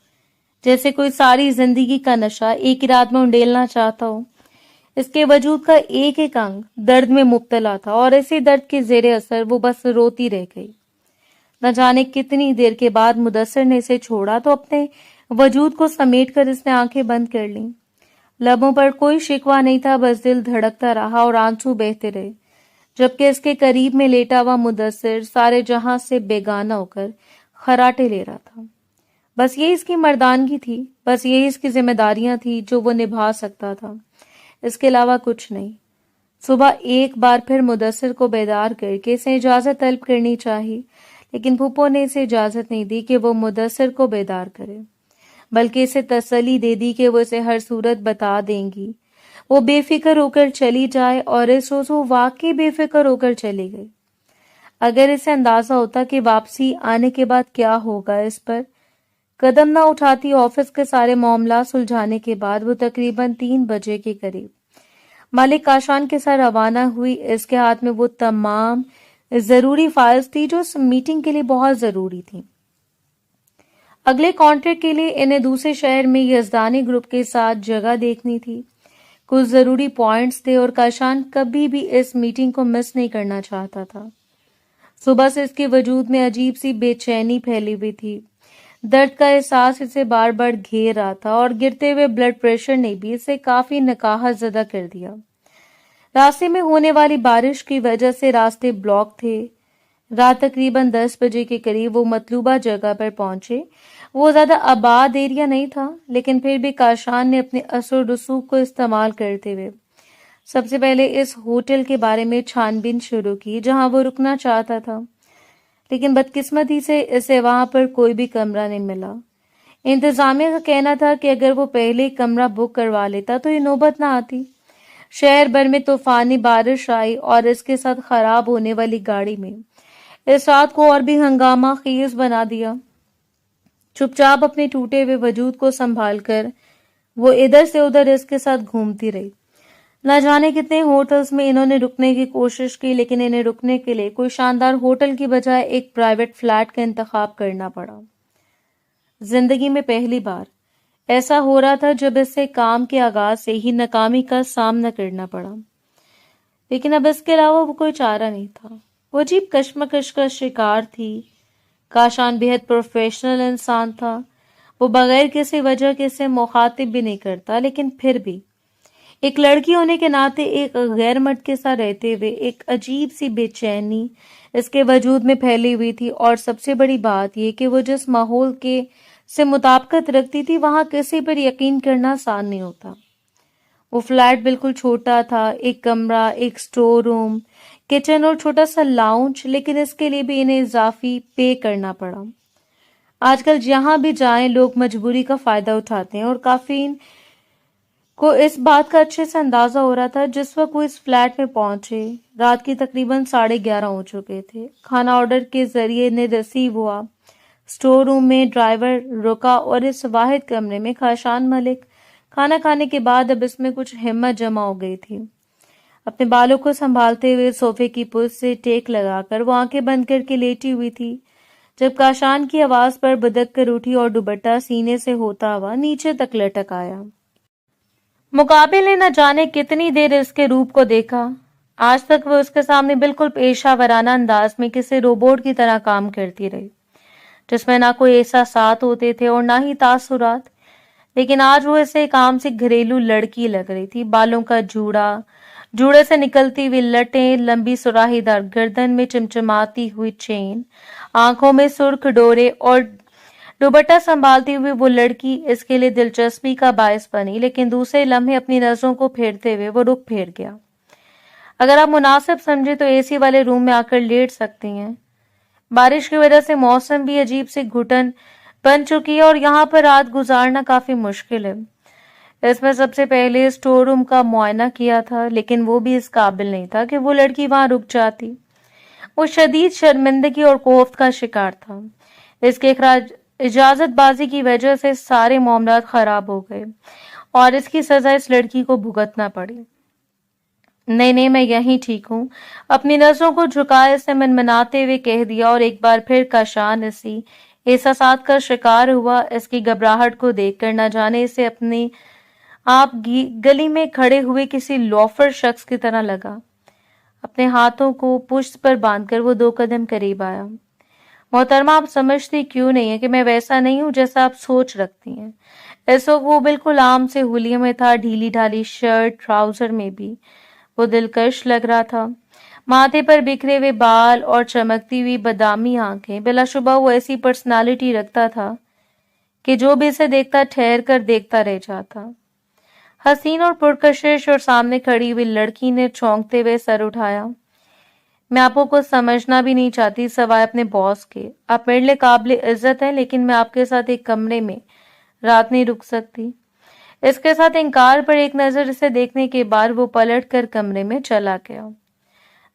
جیسے کوئی ساری زندگی کا نشہ ایک ہی رات میں انڈیلنا چاہتا ہو. اس کے وجود کا ایک ایک انگ درد میں مبتلا تھا، اور اسی درد کے زیر اثر وہ بس روتی رہ گئی. نہ جانے کتنی دیر کے بعد مدثر نے اسے چھوڑا تو اپنے وجود کو سمیٹ کر اس نے آنکھیں بند کر لیں. لبوں پر کوئی شکوہ نہیں تھا، بس دل دھڑکتا رہا اور آنسو بہتے رہے، جبکہ اس کے قریب میں لیٹا ہوا مدثر سارے جہاں سے بیگانہ ہو کر خراٹے لے رہا تھا. بس یہی اس کی مردانگی تھی، بس یہی اس کی ذمہ داریاں تھی جو وہ نبھا سکتا تھا، اس کے علاوہ کچھ نہیں. صبح ایک بار پھر مدثر کو بیدار کر کے اسے اجازت طلب کرنی چاہی، لیکن پھوپھو نے اسے اجازت نہیں دی کہ وہ مدثر کو بیدار کرے، بلکہ اسے تسلی دے دی کہ وہ اسے ہر صورت بتا دیں گی. وہ بے فکر ہو کر چلی جائے، اور اس روز وہ واقعی بے فکر ہو کر چلی گئی. اگر اسے اندازہ ہوتا کہ واپسی آنے کے بعد کیا ہوگا، اس پر قدم نہ اٹھاتی. آفس کے سارے معاملات سلجھانے کے بعد وہ تقریباً 3 بجے کے قریب مالک کاشان کے ساتھ روانہ ہوئی۔ اس کے ہاتھ میں وہ تمام ضروری فائلز تھی جو اس میٹنگ کے لیے بہت ضروری تھی۔ اگلے کانٹریکٹ کے لیے انہیں دوسرے شہر میں یزدانی گروپ کے ساتھ جگہ دیکھنی تھی۔ کچھ ضروری پوائنٹس تھے اور کاشان کبھی بھی اس میٹنگ کو مس نہیں کرنا چاہتا تھا۔ صبح سے اس کے وجود میں عجیب سی بے چینی پھیلی ہوئی تھی۔ درد کا احساس اسے بار بار گھیر رہا تھا اور گرتے ہوئے بلڈ پریشر نے بھی اسے کافی نقاہت زدہ کر دیا۔ راستے میں ہونے والی بارش کی وجہ سے راستے بلاک تھے۔ رات تقریباً 10 بجے کے قریب وہ مطلوبہ جگہ پر پہنچے۔ وہ زیادہ آباد ایریا نہیں تھا، لیکن پھر بھی کاشان نے اپنے اثر و رسوخ کو استعمال کرتے ہوئے سب سے پہلے اس ہوٹل کے بارے میں چھان بین شروع کی جہاں وہ رکنا چاہتا تھا، لیکن بدقسمتی سے اسے وہاں پر کوئی بھی کمرہ نہیں ملا۔ انتظامیہ کا کہنا تھا کہ اگر وہ پہلے کمرہ بک کروا لیتا تو یہ نوبت نہ آتی۔ شہر بھر میں طوفانی بارش آئی اور اس کے ساتھ خراب ہونے والی گاڑی میں اس رات کو اور بھی ہنگامہ خیز بنا دیا۔ چپ چاپ اپنے ٹوٹے ہوئے وجود کو سنبھال کر وہ ادھر سے ادھر اس کے ساتھ گھومتی رہی۔ نہ جانے کتنے ہوٹلز میں انہوں نے رکنے کی کوشش کی، لیکن انہیں رکنے کے لیے کوئی شاندار ہوٹل کی بجائے ایک پرائیویٹ فلیٹ کا انتخاب کرنا پڑا۔ زندگی میں پہلی بار ایسا ہو رہا تھا جب اس سے کام کے آغاز سے ہی ناکامی کا سامنا کرنا پڑا، لیکن اب اس کے علاوہ وہ کوئی چارہ نہیں تھا۔ وہ عجیب کشمکش کا شکار تھی۔ کاشان بہت پروفیشنل انسان تھا۔ وہ بغیر کسی وجہ کے اسے مخاطب بھی نہیں کرتا، لیکن پھر بھی ایک لڑکی ہونے کے ناطے ایک غیر مرد کے ساتھ رہتے ہوئے ایک عجیب سی بے چینی اس کے وجود میں پھیلی ہوئی تھی، اور سب سے بڑی بات یہ کہ وہ جس ماحول کے سے مطابقت رکھتی تھی وہاں کسی پر یقین کرنا آسان نہیں ہوتا۔ وہ فلیٹ بالکل چھوٹا تھا، ایک کمرہ، ایک سٹور روم، کچن اور چھوٹا سا لاؤنج، لیکن اس کے لیے بھی انہیں اضافی پے کرنا پڑا۔ آج کل جہاں بھی جائیں لوگ مجبوری کا فائدہ اٹھاتے ہیں، اور کافین کو اس بات کا اچھے سے اندازہ ہو رہا تھا۔ جس وقت وہ اس فلیٹ میں پہنچے رات کی تقریباً 11:30 ہو چکے تھے۔ کھانا آرڈر کے ذریعے انہیں ریسیو ہوا۔ سٹور روم میں ڈرائیور رکا اور اس واحد کمرے میں کاشان ملک کھانا کھانے کے بعد اب اس میں کچھ ہمت جمع ہو گئی تھی۔ اپنے بالوں کو سنبھالتے ہوئے صوفے کی پشت سے ٹیک لگا کر وہ آنکھیں بند کر کے لیٹی ہوئی تھی جب کاشان کی آواز پر بدک کر اٹھی اور دوپٹہ سینے سے ہوتا ہوا نیچے تک لٹک آیا۔ مقابل نے نہ جانے کتنی دیر اس کے روپ کو دیکھا۔ آج تک وہ اس کے سامنے بالکل پیشہ ورانہ انداز میں کسی روبوٹ کی طرح کام کرتی رہی، جس میں نہ کوئی احساسات ہوتے تھے اور نہ ہی تاثرات، لیکن آج وہ اسے ایک عام سی گھریلو لڑکی لگ رہی تھی۔ بالوں کا جوڑے سے نکلتی ہوئی لٹیں، لمبی سراہی دار گردن میں چمچماتی ہوئی چین، آنکھوں میں سرخ ڈورے اور دوپٹہ سنبھالتی ہوئی وہ لڑکی اس کے لیے دلچسپی کا باعث بنی، لیکن دوسرے لمحے اپنی نظروں کو پھیرتے ہوئے وہ رخ پھیر گیا۔ اگر آپ مناسب سمجھے تو اے سی والے روم میں آ کر لیٹ سکتی ہیں۔ بارش کی وجہ سے موسم بھی عجیب سی گھٹن بن چکی ہے اور یہاں پر رات گزارنا کافی مشکل ہے۔ اس میں سب سے پہلے سٹور روم کا معائنہ کیا تھا، لیکن وہ بھی اس قابل نہیں تھا کہ وہ لڑکی وہاں رک جاتی۔ وہ شدید شرمندگی اور کوفت کا شکار تھا۔ اس کے اجازت بازی کی وجہ سے سارے معاملات خراب ہو گئے اور اس کی سزا اس لڑکی کو بھگتنا پڑی۔ نہیں میں یہیں ٹھیک ہوں، اپنی نظروں کو جھکائے اسے منمناتے ہوئے کہہ دیا، اور ایک بار پھر کاشان اسی احساسات کا شکار ہوا۔ اس کی گھبراہٹ کو دیکھ کر نہ جانے اسے اپنے آپ گلی میں کھڑے ہوئے کسی لوفر شخص کی طرح لگا۔ اپنے ہاتھوں کو پشت پر باندھ کر وہ 2 قدم قریب آیا۔ محترمہ، آپ سمجھتی کیوں نہیں ہے کہ میں ویسا نہیں ہوں جیسا آپ سوچ رکھتی ہیں۔ اس وقت وہ بالکل عام سے حلیے میں تھا، ڈھیلی ڈھالی شرٹ، ٹراؤزر میں بھی وہ دلکش لگ رہا تھا۔ ماتھے پر بکھرے ہوئے بال اور چمکتی ہوئی بادامی آنکھیں، بلا شبہ وہ ایسی پرسنالٹی رکھتا تھا کہ جو بھی اسے دیکھتا ٹھہر کر دیکھتا رہ جاتا۔ حسین اور پرکشش اور سامنے کھڑی ہوئی لڑکی نے چونکتے ہوئے سر اٹھایا۔ میں آپ کو کچھ سمجھنا بھی نہیں چاہتی سوائے اپنے باس کے۔ آپ میرے لیے قابل عزت ہیں، لیکن میں آپ کے ساتھ ایک کمرے میں رات نہیں رک سکتی۔ اس کے ساتھ انکار پر ایک نظر اسے دیکھنے کے بعد وہ پلٹ کر کمرے میں چلا گیا۔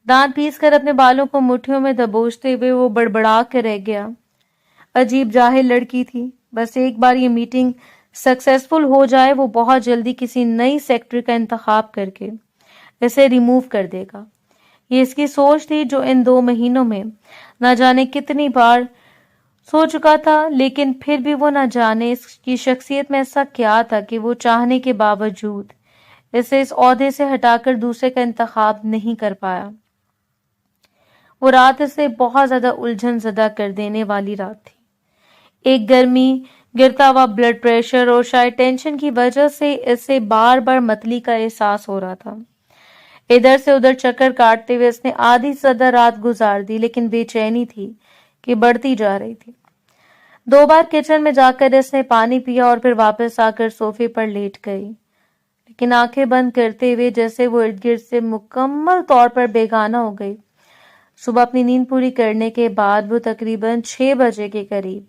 دانت پیس کر اپنے بالوں کو مٹھیوں میں دبوچتے ہوئے وہ بڑبڑا کے رہ گیا۔ عجیب جاہل لڑکی تھی۔ بس ایک بار یہ میٹنگ سکسیسفل ہو جائے وہ بہت جلدی کسی نئی سیکٹری کا انتخاب کر کے اسے ریموو کر دے گا۔ یہ اس کی سوچ تھی جو ان 2 مہینوں میں نہ جانے کتنی بار سو چکا تھا، لیکن پھر بھی وہ نہ جانے اس کی شخصیت میں ایسا کیا تھا کہ وہ چاہنے کے باوجود اسے اس عہدے سے ہٹا کر دوسرے کا انتخاب نہیں کر پایا۔ وہ رات اسے بہت زیادہ الجھن زدہ کر دینے والی رات تھی۔ ایک گرمی، گرتا ہوا بلڈ پریشر اور شاید ٹینشن کی وجہ سے اسے بار بار متلی کا احساس ہو رہا تھا۔ ادھر سے ادھر چکر کاٹتے ہوئے اس نے آدھی سے زیادہ رات گزار دی، لیکن بے چینی تھی کہ بڑھتی جا رہی تھی۔ 2 بار کچن میں جا کر اس نے پانی پیا اور پھر واپس آ کر صوفے پر لیٹ گئی، لیکن آنکھیں بند کرتے ہوئے جیسے وہ ارد گرد سے مکمل طور پر بیگانہ ہو گئی۔ صبح اپنی نیند پوری کرنے کے بعد وہ تقریباً 6 بجے کے قریب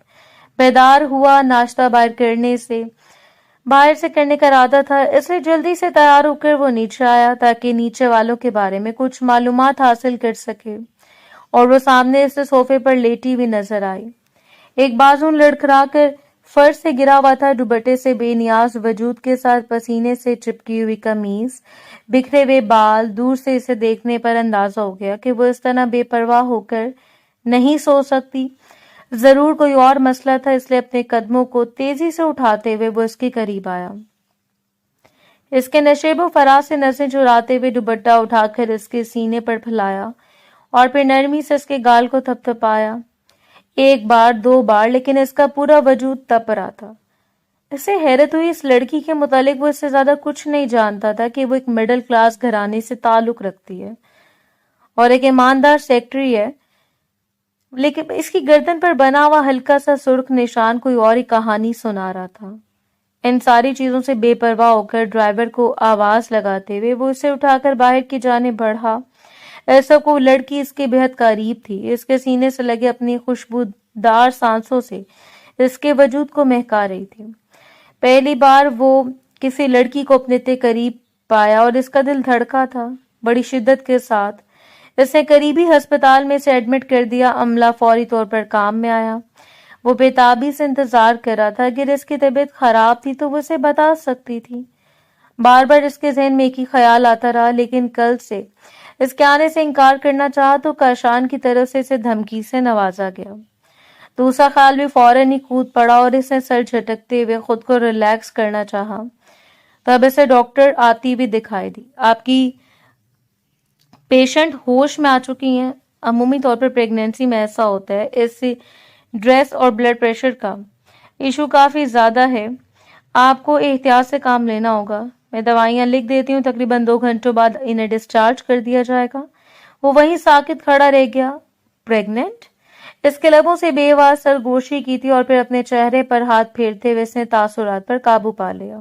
بیدار ہوا۔ ناشتہ باہر سے کرنے کا ارادہ تھا، اس لیے جلدی سے تیار ہو کر وہ نیچے آیا تاکہ نیچے والوں کے بارے میں کچھ معلومات حاصل کر سکے، اور وہ سامنے اسے صوفے پر لیٹی ہوئی نظر آئی۔ ایک بازو لڑکھڑا کر فرش سے گرا ہوا تھا، دوپٹے سے بے نیاز وجود کے ساتھ پسینے سے چپکی ہوئی قمیض، بکھرے ہوئے بال۔ دور سے اسے دیکھنے پر اندازہ ہو گیا کہ وہ اس طرح بے پرواہ ہو کر نہیں سو سکتی۔ ضرور کوئی اور مسئلہ تھا، اس لیے اپنے قدموں کو تیزی سے اٹھاتے ہوئے وہ اس کے قریب آیا۔ اس کے نشیب و فراز سے نظریں چراتے ہوئے دوپٹہ اٹھا کر اس کے سینے پر پھیلایا اور پھر نرمی سے اس کے گال کو تھپتھپایا۔ 1 بار 2 بار، لیکن اس کا پورا وجود تپ رہا تھا۔ اسے حیرت ہوئی، اس لڑکی کے متعلق وہ اس سے زیادہ کچھ نہیں جانتا تھا کہ وہ ایک مڈل کلاس گھرانے سے تعلق رکھتی ہے اور ایک ایماندار سیکٹری ہے، لیکن اس کی گردن پر بنا ہوا ہلکا سا سرخ نشان کوئی اور ہی کہانی سنا رہا تھا۔ ان ساری چیزوں سے بے پرواہ ہو کر ڈرائیور کو آواز لگاتے ہوئے وہ اسے اٹھا کر باہر کی جانب بڑھا۔ ایسا کو لڑکی اس کے بہت قریب تھی، اس کے سینے سے لگے اپنی خوشبودار سانسوں سے اس کے وجود کو مہکا رہی تھی۔ پہلی بار وہ کسی لڑکی کو اپنے تے قریب پایا اور اس کا دل دھڑکا تھا بڑی شدت کے ساتھ۔ اس نے قریبی ہسپتال میں اسے ایڈمٹ کر دیا۔ عملہ فوری طور پر کام میں آیا۔ وہ بےتابی سے انتظار کر رہا تھا، اگر اس کی طبیعت خراب تھی تو وہ اسے بتا سکتی تھی۔ بار بار اس کے ذہن میں ایک ہی خیال آتا رہا، لیکن کل سے اس کے آنے سے انکار کرنا چاہا تو کاشان کی طرف سے اسے دھمکی سے نوازا گیا۔ دوسرا خیال بھی فوراً ہی کود پڑا اور اس نے سر جھٹکتے ہوئے خود کو ریلیکس کرنا چاہا۔ تب اسے ڈاکٹر آتی ہوئی دکھائی دی۔ آپ کی پیشنٹ ہوش میں آ چکی ہیں۔ عمومی طور پر پریگنینسی میں ایسا ہوتا ہے۔ اس ڈریس اور بلڈ پریشر کا ایشو کافی زیادہ ہے، آپ کو احتیاط سے کام لینا ہوگا۔ میں دوائیاں لکھ دیتی ہوں، تقریباً 2 گھنٹوں بعد انہیں ڈسچارج کر دیا جائے گا۔ وہ وہیں ساکت کھڑا رہ گیا۔ پریگننٹ؟ اس کے لبوں سے بے آواز سرگوشی کی تھی اور پھر اپنے چہرے پر ہاتھ پھیرتے ہوئے اس نے تاثرات پر قابو پا لیا۔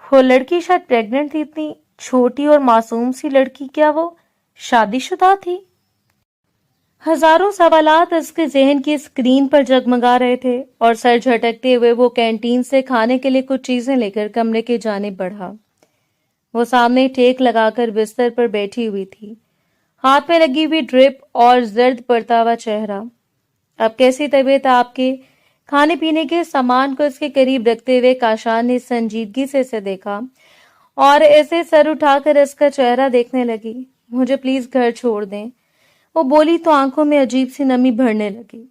وہ لڑکی شاید پریگننٹ تھی، اتنی چھوٹی اور معصوم سی لڑکی، کیا وہ شادی شدہ تھی؟ ہزاروں سوالات اس کے ذہن کی اسکرین پر جگمگا رہے تھے اور سر جھٹکتے ہوئے وہ کینٹین سے کھانے کے لیے کچھ چیزیں لے کر کمرے کی جانب بڑھا۔ وہ سامنے ٹیک لگا کر بستر پر بیٹھی ہوئی تھی، ہاتھ میں لگی ہوئی ڈرپ اور زرد پڑتا ہوا چہرہ۔ اب کیسی طبیعت؟ آپ کے کھانے پینے کے سامان کو اس کے قریب رکھتے ہوئے کاشان نے سنجیدگی سے اسے دیکھا اور ایسے سر اٹھا کر اس کا چہرہ دیکھنے لگی۔ مجھے پلیز گھر چھوڑ دیں، وہ بولی تو آنکھوں میں عجیب سی نمی بھرنے لگی،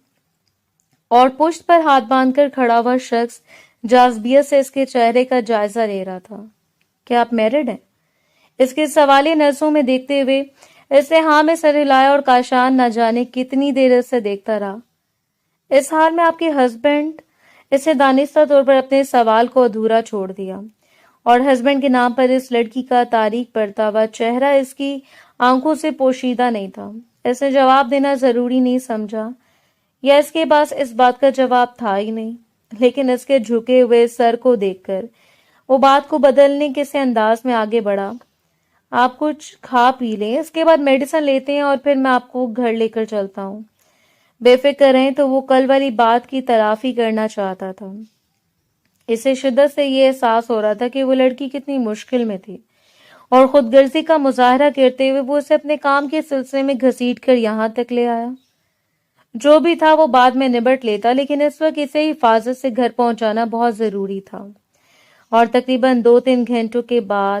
اور پشت پر ہاتھ باندھ کر کھڑا ہوا شخص جاذبیت سے اس کے چہرے کا جائزہ لے رہا تھا۔ کیا آپ میرڈ ہیں؟ اس کے سوالی نظروں میں دیکھتے ہوئے اس نے ہاں میں سر ہلایا اور کاشان نہ جانے کتنی دیر اسے دیکھتا رہا۔ اس حال میں آپ کے ہسبینڈ؟ اس نے دانستہ طور پر اپنے سوال کو ادھورا چھوڑ دیا، اور ہسبینڈ کے نام پر اس لڑکی کا تاریک پڑتا ہوا چہرہ اس کی آنکھوں سے پوشیدہ نہیں تھا۔ اس نے جواب دینا ضروری نہیں سمجھا، یا اس کے پاس اس بات کا جواب تھا ہی نہیں، لیکن اس کے جھکے ہوئے سر کو دیکھ کر وہ بات کو بدلنے کے سے انداز میں آگے بڑھا۔ آپ کچھ کھا پی لیں، اس کے بعد میڈیسن لیتے ہیں اور پھر میں آپ کو گھر لے کر چلتا ہوں۔ بے فکر رہیں۔ تو وہ کل والی بات کی تلافی کرنا چاہتا تھا۔ اسے شدت سے یہ احساس ہو رہا تھا کہ وہ لڑکی کتنی مشکل میں تھی، اور خود غرضی کا مظاہرہ کرتے ہوئے وہ اسے اپنے کام کے سلسلے میں گھسیٹ کر یہاں تک لے آیا۔ جو بھی تھا وہ بعد میں نبٹ لیتا، لیکن اس وقت اسے حفاظت سے گھر پہنچانا بہت ضروری تھا۔ اور تقریباً 2-3 گھنٹوں کے بعد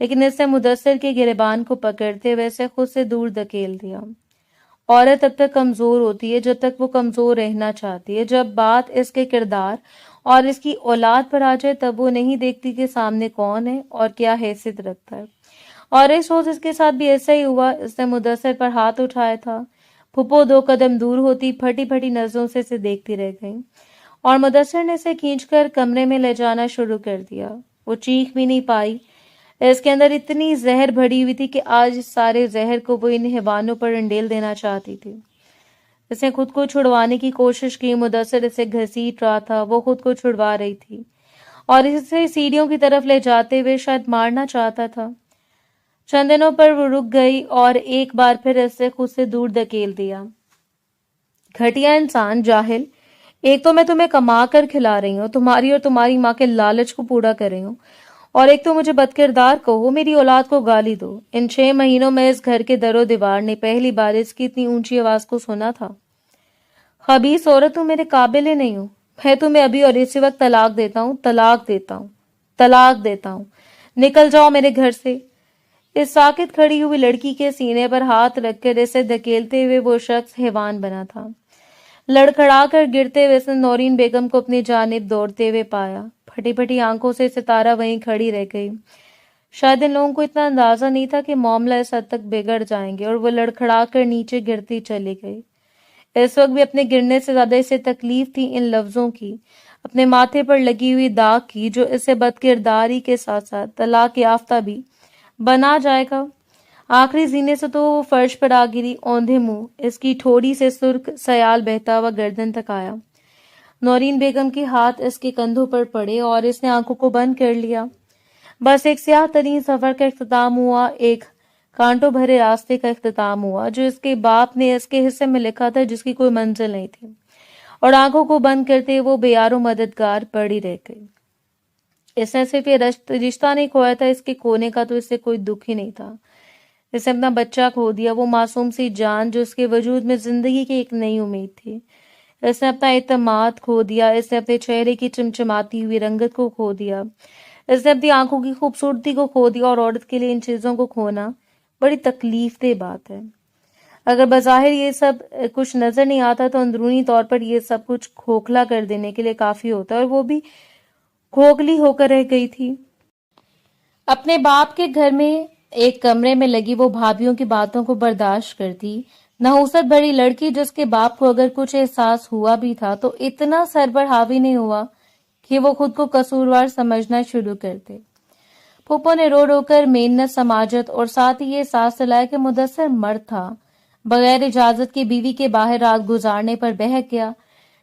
لیکن اس نے مدثر کے گریبان کو پکڑتے ہوئے اسے خود سے دور دھکیل دیا۔ عورت تب تک کمزور ہوتی ہے جب تک وہ کمزور رہنا چاہتی ہے۔ جب بات اس کے کردار اور اس کی اولاد پر آ جائے تب وہ نہیں دیکھتی کہ سامنے کون ہے اور کیا حیثیت رکھتا ہے۔ اور اس روز اس کے ساتھ بھی ایسا ہی ہوا۔ اس نے مدثر پر ہاتھ اٹھایا تھا۔ پھپھو 2 قدم دور ہوتی پھٹی پھٹی نظروں سے اسے دیکھتی رہ گئی اور مدثر نے اسے کھینچ کر کمرے میں لے جانا شروع کر دیا۔ وہ چیخ بھی نہیں پائی۔ اس کے اندر اتنی زہر بھری ہوئی تھی کہ آج اس سارے زہر کو وہ ان حیوانوں پر انڈیل دینا چاہتی تھی۔ اس نے خود کو چھڑوانے کی کوشش کی۔ مدثر اسے گھسیٹ رہا تھا، وہ خود کو چھڑوا رہی تھی اور اسے سیڑھیوں کی طرف لے جاتے ہوئے شاید مارنا چاہتا تھا۔ چند دنوں پر وہ رک گئی اور ایک بار پھر اسے خود سے دور دھکیل دیا۔ گھٹیا انسان، جاہل، ایک تو میں تمہیں کما کر کھلا رہی ہوں، تمہاری اور تمہاری ماں کے لالچ کو پورا کر رہی ہوں، اور ایک تو مجھے بدکردار کہو، میری اولاد کو گالی دو۔ ان 6 مہینوں میں اس گھر کے در و دیوار نے پہلی بار اس کی اتنی اونچی آواز کو سنا تھا۔ خبیث عورت، تم میرے قابل نہیں ہو، میں تمہیں ابھی اور اسی وقت طلاق دیتا ہوں، طلاق دیتا ہوں، طلاق دیتا ہوں، نکل جاؤ میرے گھر سے۔ اس ساکت کھڑی ہوئی لڑکی کے سینے پر ہاتھ رکھ کر اسے دھکیلتے ہوئے وہ شخص حیوان بنا تھا۔ لڑکھڑا کر گرتے ہوئے اس نے نورین بیگم کو اپنی جانب دوڑتے ہوئے پایا۔ پھٹی پھٹی آنکھوں سے ستارہ وہیں کھڑی رہ گئی۔ شاید ان لوگوں کو اتنا اندازہ نہیں تھا کہ معاملہ اس حد تک بگڑ جائیں گے، اور وہ لڑکھڑا کر نیچے گرتی چلی گئی۔ اس وقت بھی اپنے گرنے سے زیادہ اسے تکلیف تھی ان لفظوں کی، اپنے ماتھے پر لگی ہوئی داغ کی، جو اسے بدکرداری کے ساتھ ساتھ طلاق یافتہ بھی بنا جائے گا۔ آخری زینے سے تو وہ فرش پر آ گری، اوندھے منہ، اس کی ٹھوڑی سے سرخ سیال بہتا ہوا گردن تک آیا۔ نورین بیگم کے ہاتھ اس کے کندھوں پر پڑے اور اس نے آنکھوں کو بند کر لیا۔ بس ایک سیاہ ترین سفر کا اختتام ہوا، ایک کانٹوں بھرے راستے کا اختتام ہوا جو اس کے باپ نے اس کے حصے میں لکھا تھا، جس کی کوئی منزل نہیں تھی، اور آنکھوں کو بند کرتے وہ بے یار و مددگار پڑی رہ گئی۔ اس نے صرف یہ رشتہ نہیں کھویا تھا، اس کے کھونے کا تو اس سے کوئی دکھ ہی نہیں تھا۔ اس نے اپنا بچہ کھو دیا، وہ معصوم سی جان جو اس کے وجود میں زندگی کی ایک نئی امید تھی۔ اس نے اپنا اعتماد کھو دیا، اس نے اپنے چہرے کی چمچماتی ہوئی رنگت کو کھو دیا، اس نے اپنی آنکھوں کی خوبصورتی کو کھو دیا، اور عورت کے لیے ان چیزوں کو کھونا بڑی تکلیف دہ بات ہے۔ اگر بظاہر یہ سب کچھ نظر نہیں آتا تو اندرونی طور پر یہ سب کچھ کھوکھلا کر دینے کے لیے کافی ہوتا ہے، اور وہ بھی کھوکھلی ہو کر رہ گئی تھی۔ اپنے باپ کے گھر میں ایک کمرے میں لگی وہ بھابھیوں کی باتوں کو برداشت کرتی نحوست بھری لڑکی، جس کے باپ کو اگر کچھ احساس ہوا بھی تھا تو اتنا سر پر حاوی نہیں ہوا کہ وہ خود کو قصوروار سمجھنا شروع کرتے۔ پھوپھو نے رو رو کر محنت سماجت اور ساتھ ہی یہ احساس دلایا کہ مدثر مرد تھا، بغیر اجازت کے بیوی کے باہر رات گزارنے پر بہک گیا۔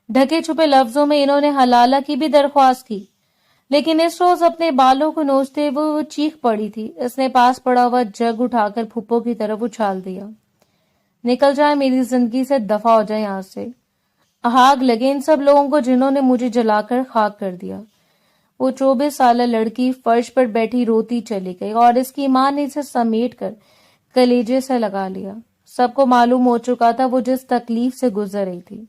ڈھکے چھپے لفظوں میں انہوں نے حلالہ کی بھی درخواست کی، لیکن اس روز اپنے بالوں کو نوچتے ہوئے وہ چیخ پڑی تھی۔ اس نے پاس پڑا ہوا جگ اٹھا کر پھوپھو کی طرف اچھال دیا۔ نکل جائیں میری زندگی سے، دفع ہو جائیں یہاں سے، آگ لگے ان سب لوگوں کو جنہوں نے مجھے جلا کر خاک کر دیا۔ وہ 24 سالہ لڑکی فرش پر بیٹھی روتی چلی گئی، اور اس کی ماں نے اسے سمیٹ کر کلیجے سے لگا لیا۔ سب کو معلوم ہو چکا تھا وہ جس تکلیف سے گزر رہی تھی،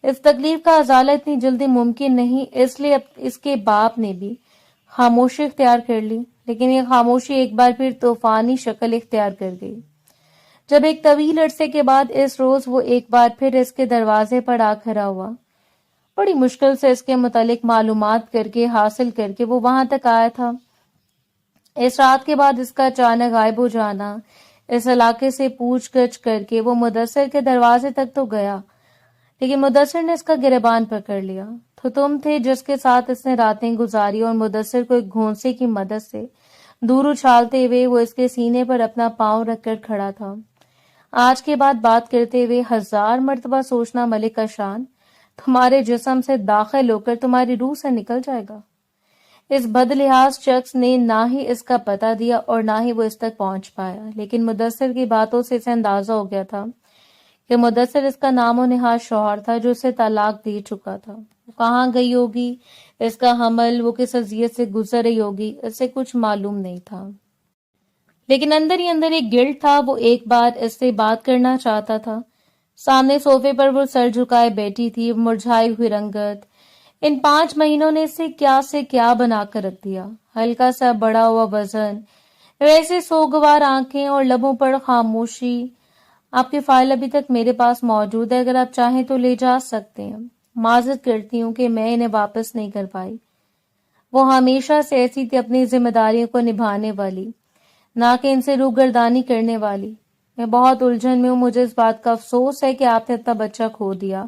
اس تکلیف کا ازالہ اتنی جلدی ممکن نہیں، اس لیے اس کے باپ نے بھی خاموشی اختیار کر لی۔ لیکن یہ خاموشی ایک بار پھر طوفانی شکل اختیار کر گئی جب ایک طویل عرصے کے بعد اس روز وہ ایک بار پھر اس کے دروازے پر آ کھڑا ہوا۔ بڑی مشکل سے اس کے متعلق معلومات کر کے حاصل کر کے وہ وہاں تک آیا تھا۔ اس رات کے بعد اس کا اچانک غائب ہو جانا، اس علاقے سے پوچھ گچھ کر کے وہ مدثر کے دروازے تک تو گیا، لیکن مدثر نے اس کا گریبان پکڑ لیا۔ تو تم تھے جس کے ساتھ اس نے راتیں گزاری، اور مدثر کو ایک گھونسے کی مدد سے دور اچھالتے ہوئے وہ اس کے سینے پر اپنا پاؤں رکھ کر کھڑا تھا۔ آج کے بعد بات کرتے ہوئے 1000 مرتبہ سوچنا ملک کا شان تمہارے جسم سے داخل ہو کر تمہاری روح سے نکل جائے گا۔ اس بد لحاظ شخص نے نہ ہی اس کا پتہ دیا اور نہ ہی وہ اس تک پہنچ پایا، لیکن مدثر کی باتوں سے اسے اندازہ ہو گیا تھا کہ مدثر اس کا نام و نہاد شوہر تھا جو اسے طلاق دے چکا تھا۔ وہ کہاں گئی ہوگی، اس کا حمل، وہ کس اذیت سے گزر رہی ہوگی، اسے کچھ معلوم نہیں تھا، لیکن اندر ہی اندر ایک گلٹ تھا۔ وہ ایک بار اس سے بات کرنا چاہتا تھا۔ سامنے صوفے پر وہ سر جھکائے بیٹھی تھی، مرجھائی ہوئی رنگت۔ ان 5 مہینوں نے اسے کیا سے کیا بنا کر رکھ دیا، ہلکا سا بڑا ہوا وزن، ویسے سوگوار آنکھیں اور لبوں پر خاموشی. آپ کی فائل ابھی تک میرے پاس موجود ہے، اگر آپ چاہیں تو لے جا سکتے ہیں. معذرت کرتی ہوں کہ میں انہیں واپس نہیں کر پائی. وہ ہمیشہ سے ایسی تھی، اپنی ذمہ داریوں کو نبھانے والی، نہ کہ ان سے روگردانی کرنے والی. میں بہت الجھن میں ہوں. مجھے اس بات کا افسوس ہے کہ آپ نے اتنا بچہ کھو دیا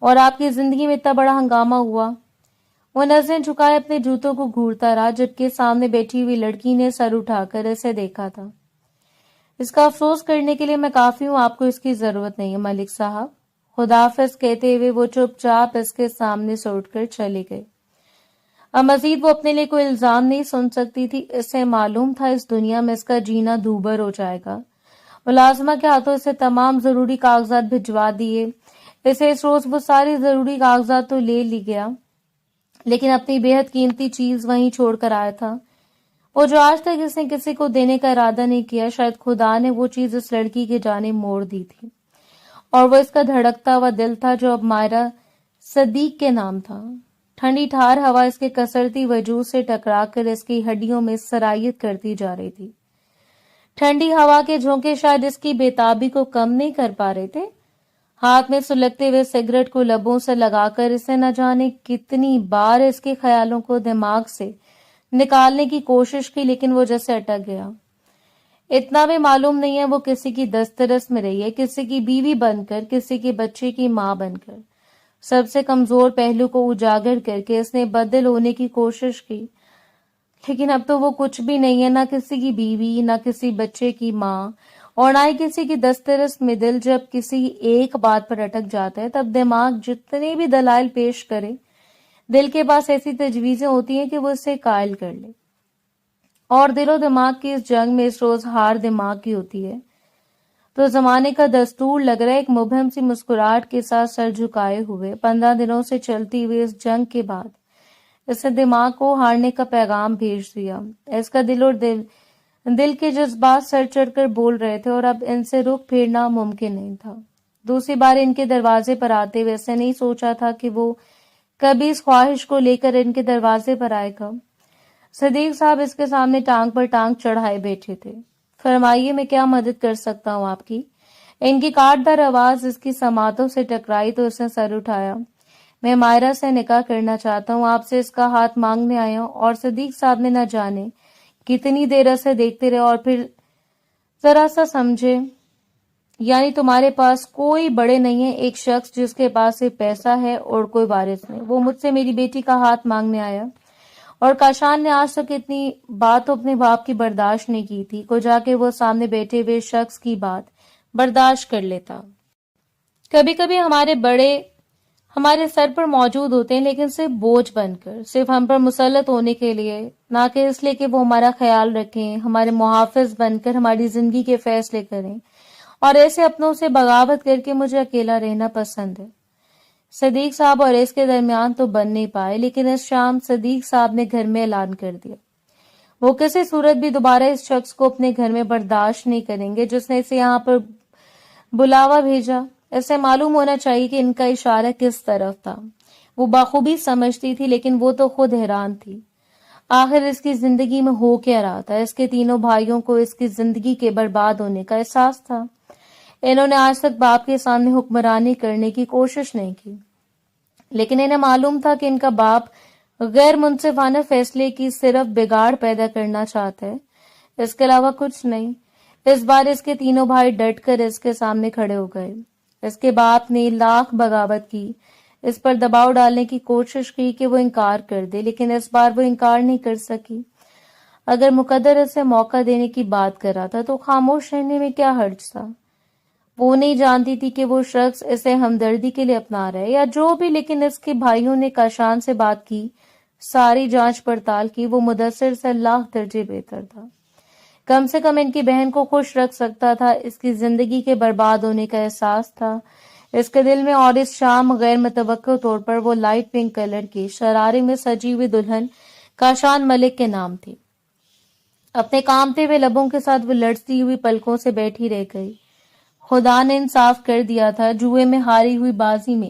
اور آپ کی زندگی میں اتنا بڑا ہنگامہ ہوا. وہ نظریں جھکائے اپنے جوتوں کو گھورتا رہا، جبکہ سامنے بیٹھی ہوئی لڑکی نے سر اٹھا کر اسے دیکھا تھا. اس کا افسوس کرنے کے لیے میں کافی ہوں، آپ کو اس کی ضرورت نہیں ہے ملک صاحب. خداحافظ کہتے ہوئے وہ چپ چاپ اس کے سامنے سے اٹھ کر چلی گئی. اب مزید وہ اپنے لیے کوئی الزام نہیں سن سکتی تھی. اسے معلوم تھا اس دنیا میں اس کا جینا دوبھر ہو جائے گا. ملازمہ کے ہاتھوں سے تمام ضروری کاغذات بھجوا دیے. اسے اس روز وہ ساری ضروری کاغذات تو لے لی گیا، لیکن اپنی بے حد قیمتی چیز وہیں چھوڑ کر آیا تھا. وہ جو آج تک اس نے کسی کو دینے کا ارادہ نہیں کیا، شاید خدا نے وہ چیز اس لڑکی کی جانب موڑ دی تھی، اور وہ اس کا دھڑکتا ہوا دل تھا جو اب مائرہ صدیق کے نام تھا. ٹھنڈی ٹھار ہوا اس کے کسرتی وجود سے ٹکرا کر اس کی ہڈیوں میں سرایت کرتی جا رہی تھی. ٹھنڈی ہوا کے جھونکے شاید اس کی بےتابی کو کم نہیں کر پا رہے تھے. ہاتھ میں سلگتے ہوئے سگریٹ کو لبوں سے لگا کر اسے نہ جانے کتنی بار اس کے خیالوں کو دماغ سے نکالنے کی کوشش کی، لیکن وہ جیسے اٹک گیا. اتنا بھی معلوم نہیں ہے وہ کسی کی دسترس میں رہی ہے، کسی کی بیوی بن کر، کسی کے بچے کی ماں بن کر. سب سے کمزور پہلو کو اجاگر کر کے اس نے بدل ہونے کی کوشش کی، لیکن اب تو وہ کچھ بھی نہیں ہے، نہ کسی کی بیوی، نہ کسی بچے کی ماں، اور نہ ہی کسی کی دسترس میں. دل جب کسی ایک بات پر اٹک جاتا ہے تب دماغ جتنے بھی دلائل پیش کرے، دل کے پاس ایسی تجویزیں ہوتی ہیں کہ وہ اسے قائل کر لے. اور دل و دماغ کی اس جنگ میں اس روز ہار دماغ کی ہوتی ہے. تو زمانے کا دستور لگ رہا ہے. ایک مبہم سی مسکراہٹ کے ساتھ سر جھکائے ہوئے 15 دنوں سے چلتی ہوئی اس جنگ کے بعد اس نے دماغ کو ہارنے کا پیغام بھیج دیا. اس کا دل کے جذبات سر چڑھ کر بول رہے تھے، اور اب ان سے رخ پھیرنا ممکن نہیں تھا. دوسری بار ان کے دروازے پر آتے ہوئے اسے نہیں سوچا تھا کہ وہ کبھی اس خواہش کو لے کر ان کے دروازے پر آئے گا. صدیق صاحب اس کے سامنے ٹانگ پر ٹانگ چڑھائے بیٹھے تھے. فرمائیے، میں کیا مدد کر سکتا ہوں آپ کی؟ ان کی کاٹ دار آواز اس کی سماعتوں سے ٹکرائی تو اس نے سر اٹھایا. میں مائرہ سے نکاح کرنا چاہتا ہوں، آپ سے اس کا ہاتھ مانگنے آیا ہوں. اور صدیق صاحب نے نہ جانے کتنی دیر اسے دیکھتے رہے، اور پھر ذرا سا سمجھے. یعنی تمہارے پاس کوئی بڑے نہیں ہے، ایک شخص جس کے پاس صرف پیسہ ہے اور کوئی وارث نہیں. وہ مجھ سے میری بیٹی کا ہاتھ مانگنے آیا، اور کاشان نے آج تک اتنی بات تو اپنے باپ کی برداشت نہیں کی تھی، کو جا کے وہ سامنے بیٹھے ہوئے شخص کی بات برداشت کر لیتا. کبھی کبھی ہمارے بڑے ہمارے سر پر موجود ہوتے ہیں، لیکن صرف بوجھ بن کر، صرف ہم پر مسلط ہونے کے لیے، نہ کہ اس لیے کہ وہ ہمارا خیال رکھیں، ہمارے محافظ بن کر ہماری زندگی کے فیصلے کریں. اور ایسے اپنوں سے بغاوت کر کے مجھے اکیلا رہنا پسند ہے. صدیق صاحب اور اس کے درمیان تو بن نہیں پائے، لیکن اس شام صدیق صاحب نے گھر میں اعلان کر دیا وہ کسی صورت بھی دوبارہ اس شخص کو اپنے گھر میں برداشت نہیں کریں گے جس نے اسے یہاں پر بلاوا بھیجا. اسے معلوم ہونا چاہیے کہ ان کا اشارہ کس طرف تھا. وہ بخوبی سمجھتی تھی، لیکن وہ تو خود حیران تھی. آخر اس کی زندگی میں ہو کیا رہا تھا؟ اس کے تینوں بھائیوں کو اس کی زندگی کے برباد ہونے کا احساس تھا. انہوں نے آج تک باپ کے سامنے حکمرانی کرنے کی کوشش نہیں کی، لیکن انہیں معلوم تھا کہ ان کا باپ غیر منصفانہ فیصلے کی صرف بگاڑ پیدا کرنا چاہتا ہے، اس کے علاوہ کچھ نہیں. اس بار اس کے تینوں بھائی ڈٹ کر اس کے سامنے کھڑے ہو گئے. اس کے باپ نے لاکھ بغاوت کی، اس پر دباؤ ڈالنے کی کوشش کی کہ وہ انکار کر دے، لیکن اس بار وہ انکار نہیں کر سکی. اگر مقدر اسے موقع دینے کی بات کر رہا تھا تو خاموش رہنے میں کیا حرج تھا؟ وہ نہیں جانتی تھی کہ وہ شخص اسے ہمدردی کے لیے اپنا رہا ہے یا جو بھی، لیکن اس کے بھائیوں نے کاشان سے بات کی، ساری جانچ پڑتال کی. وہ مدثر سے لاکھ درجے بہتر تھا. کم سے کم ان کی بہن کو خوش رکھ سکتا تھا. اس کی زندگی کے برباد ہونے کا احساس تھا اس کے دل میں. اور اس شام غیر متوقع طور پر وہ لائٹ پنک کلر کی شرارے میں سجی ہوئی دلہن کاشان ملک کے نام تھی. اپنے کامتے ہوئے لبوں کے ساتھ وہ لڑتی ہوئی پلکوں سے بیٹھی رہ گئی. خدا نے انصاف کر دیا تھا. جوئے میں ہاری ہوئی بازی میں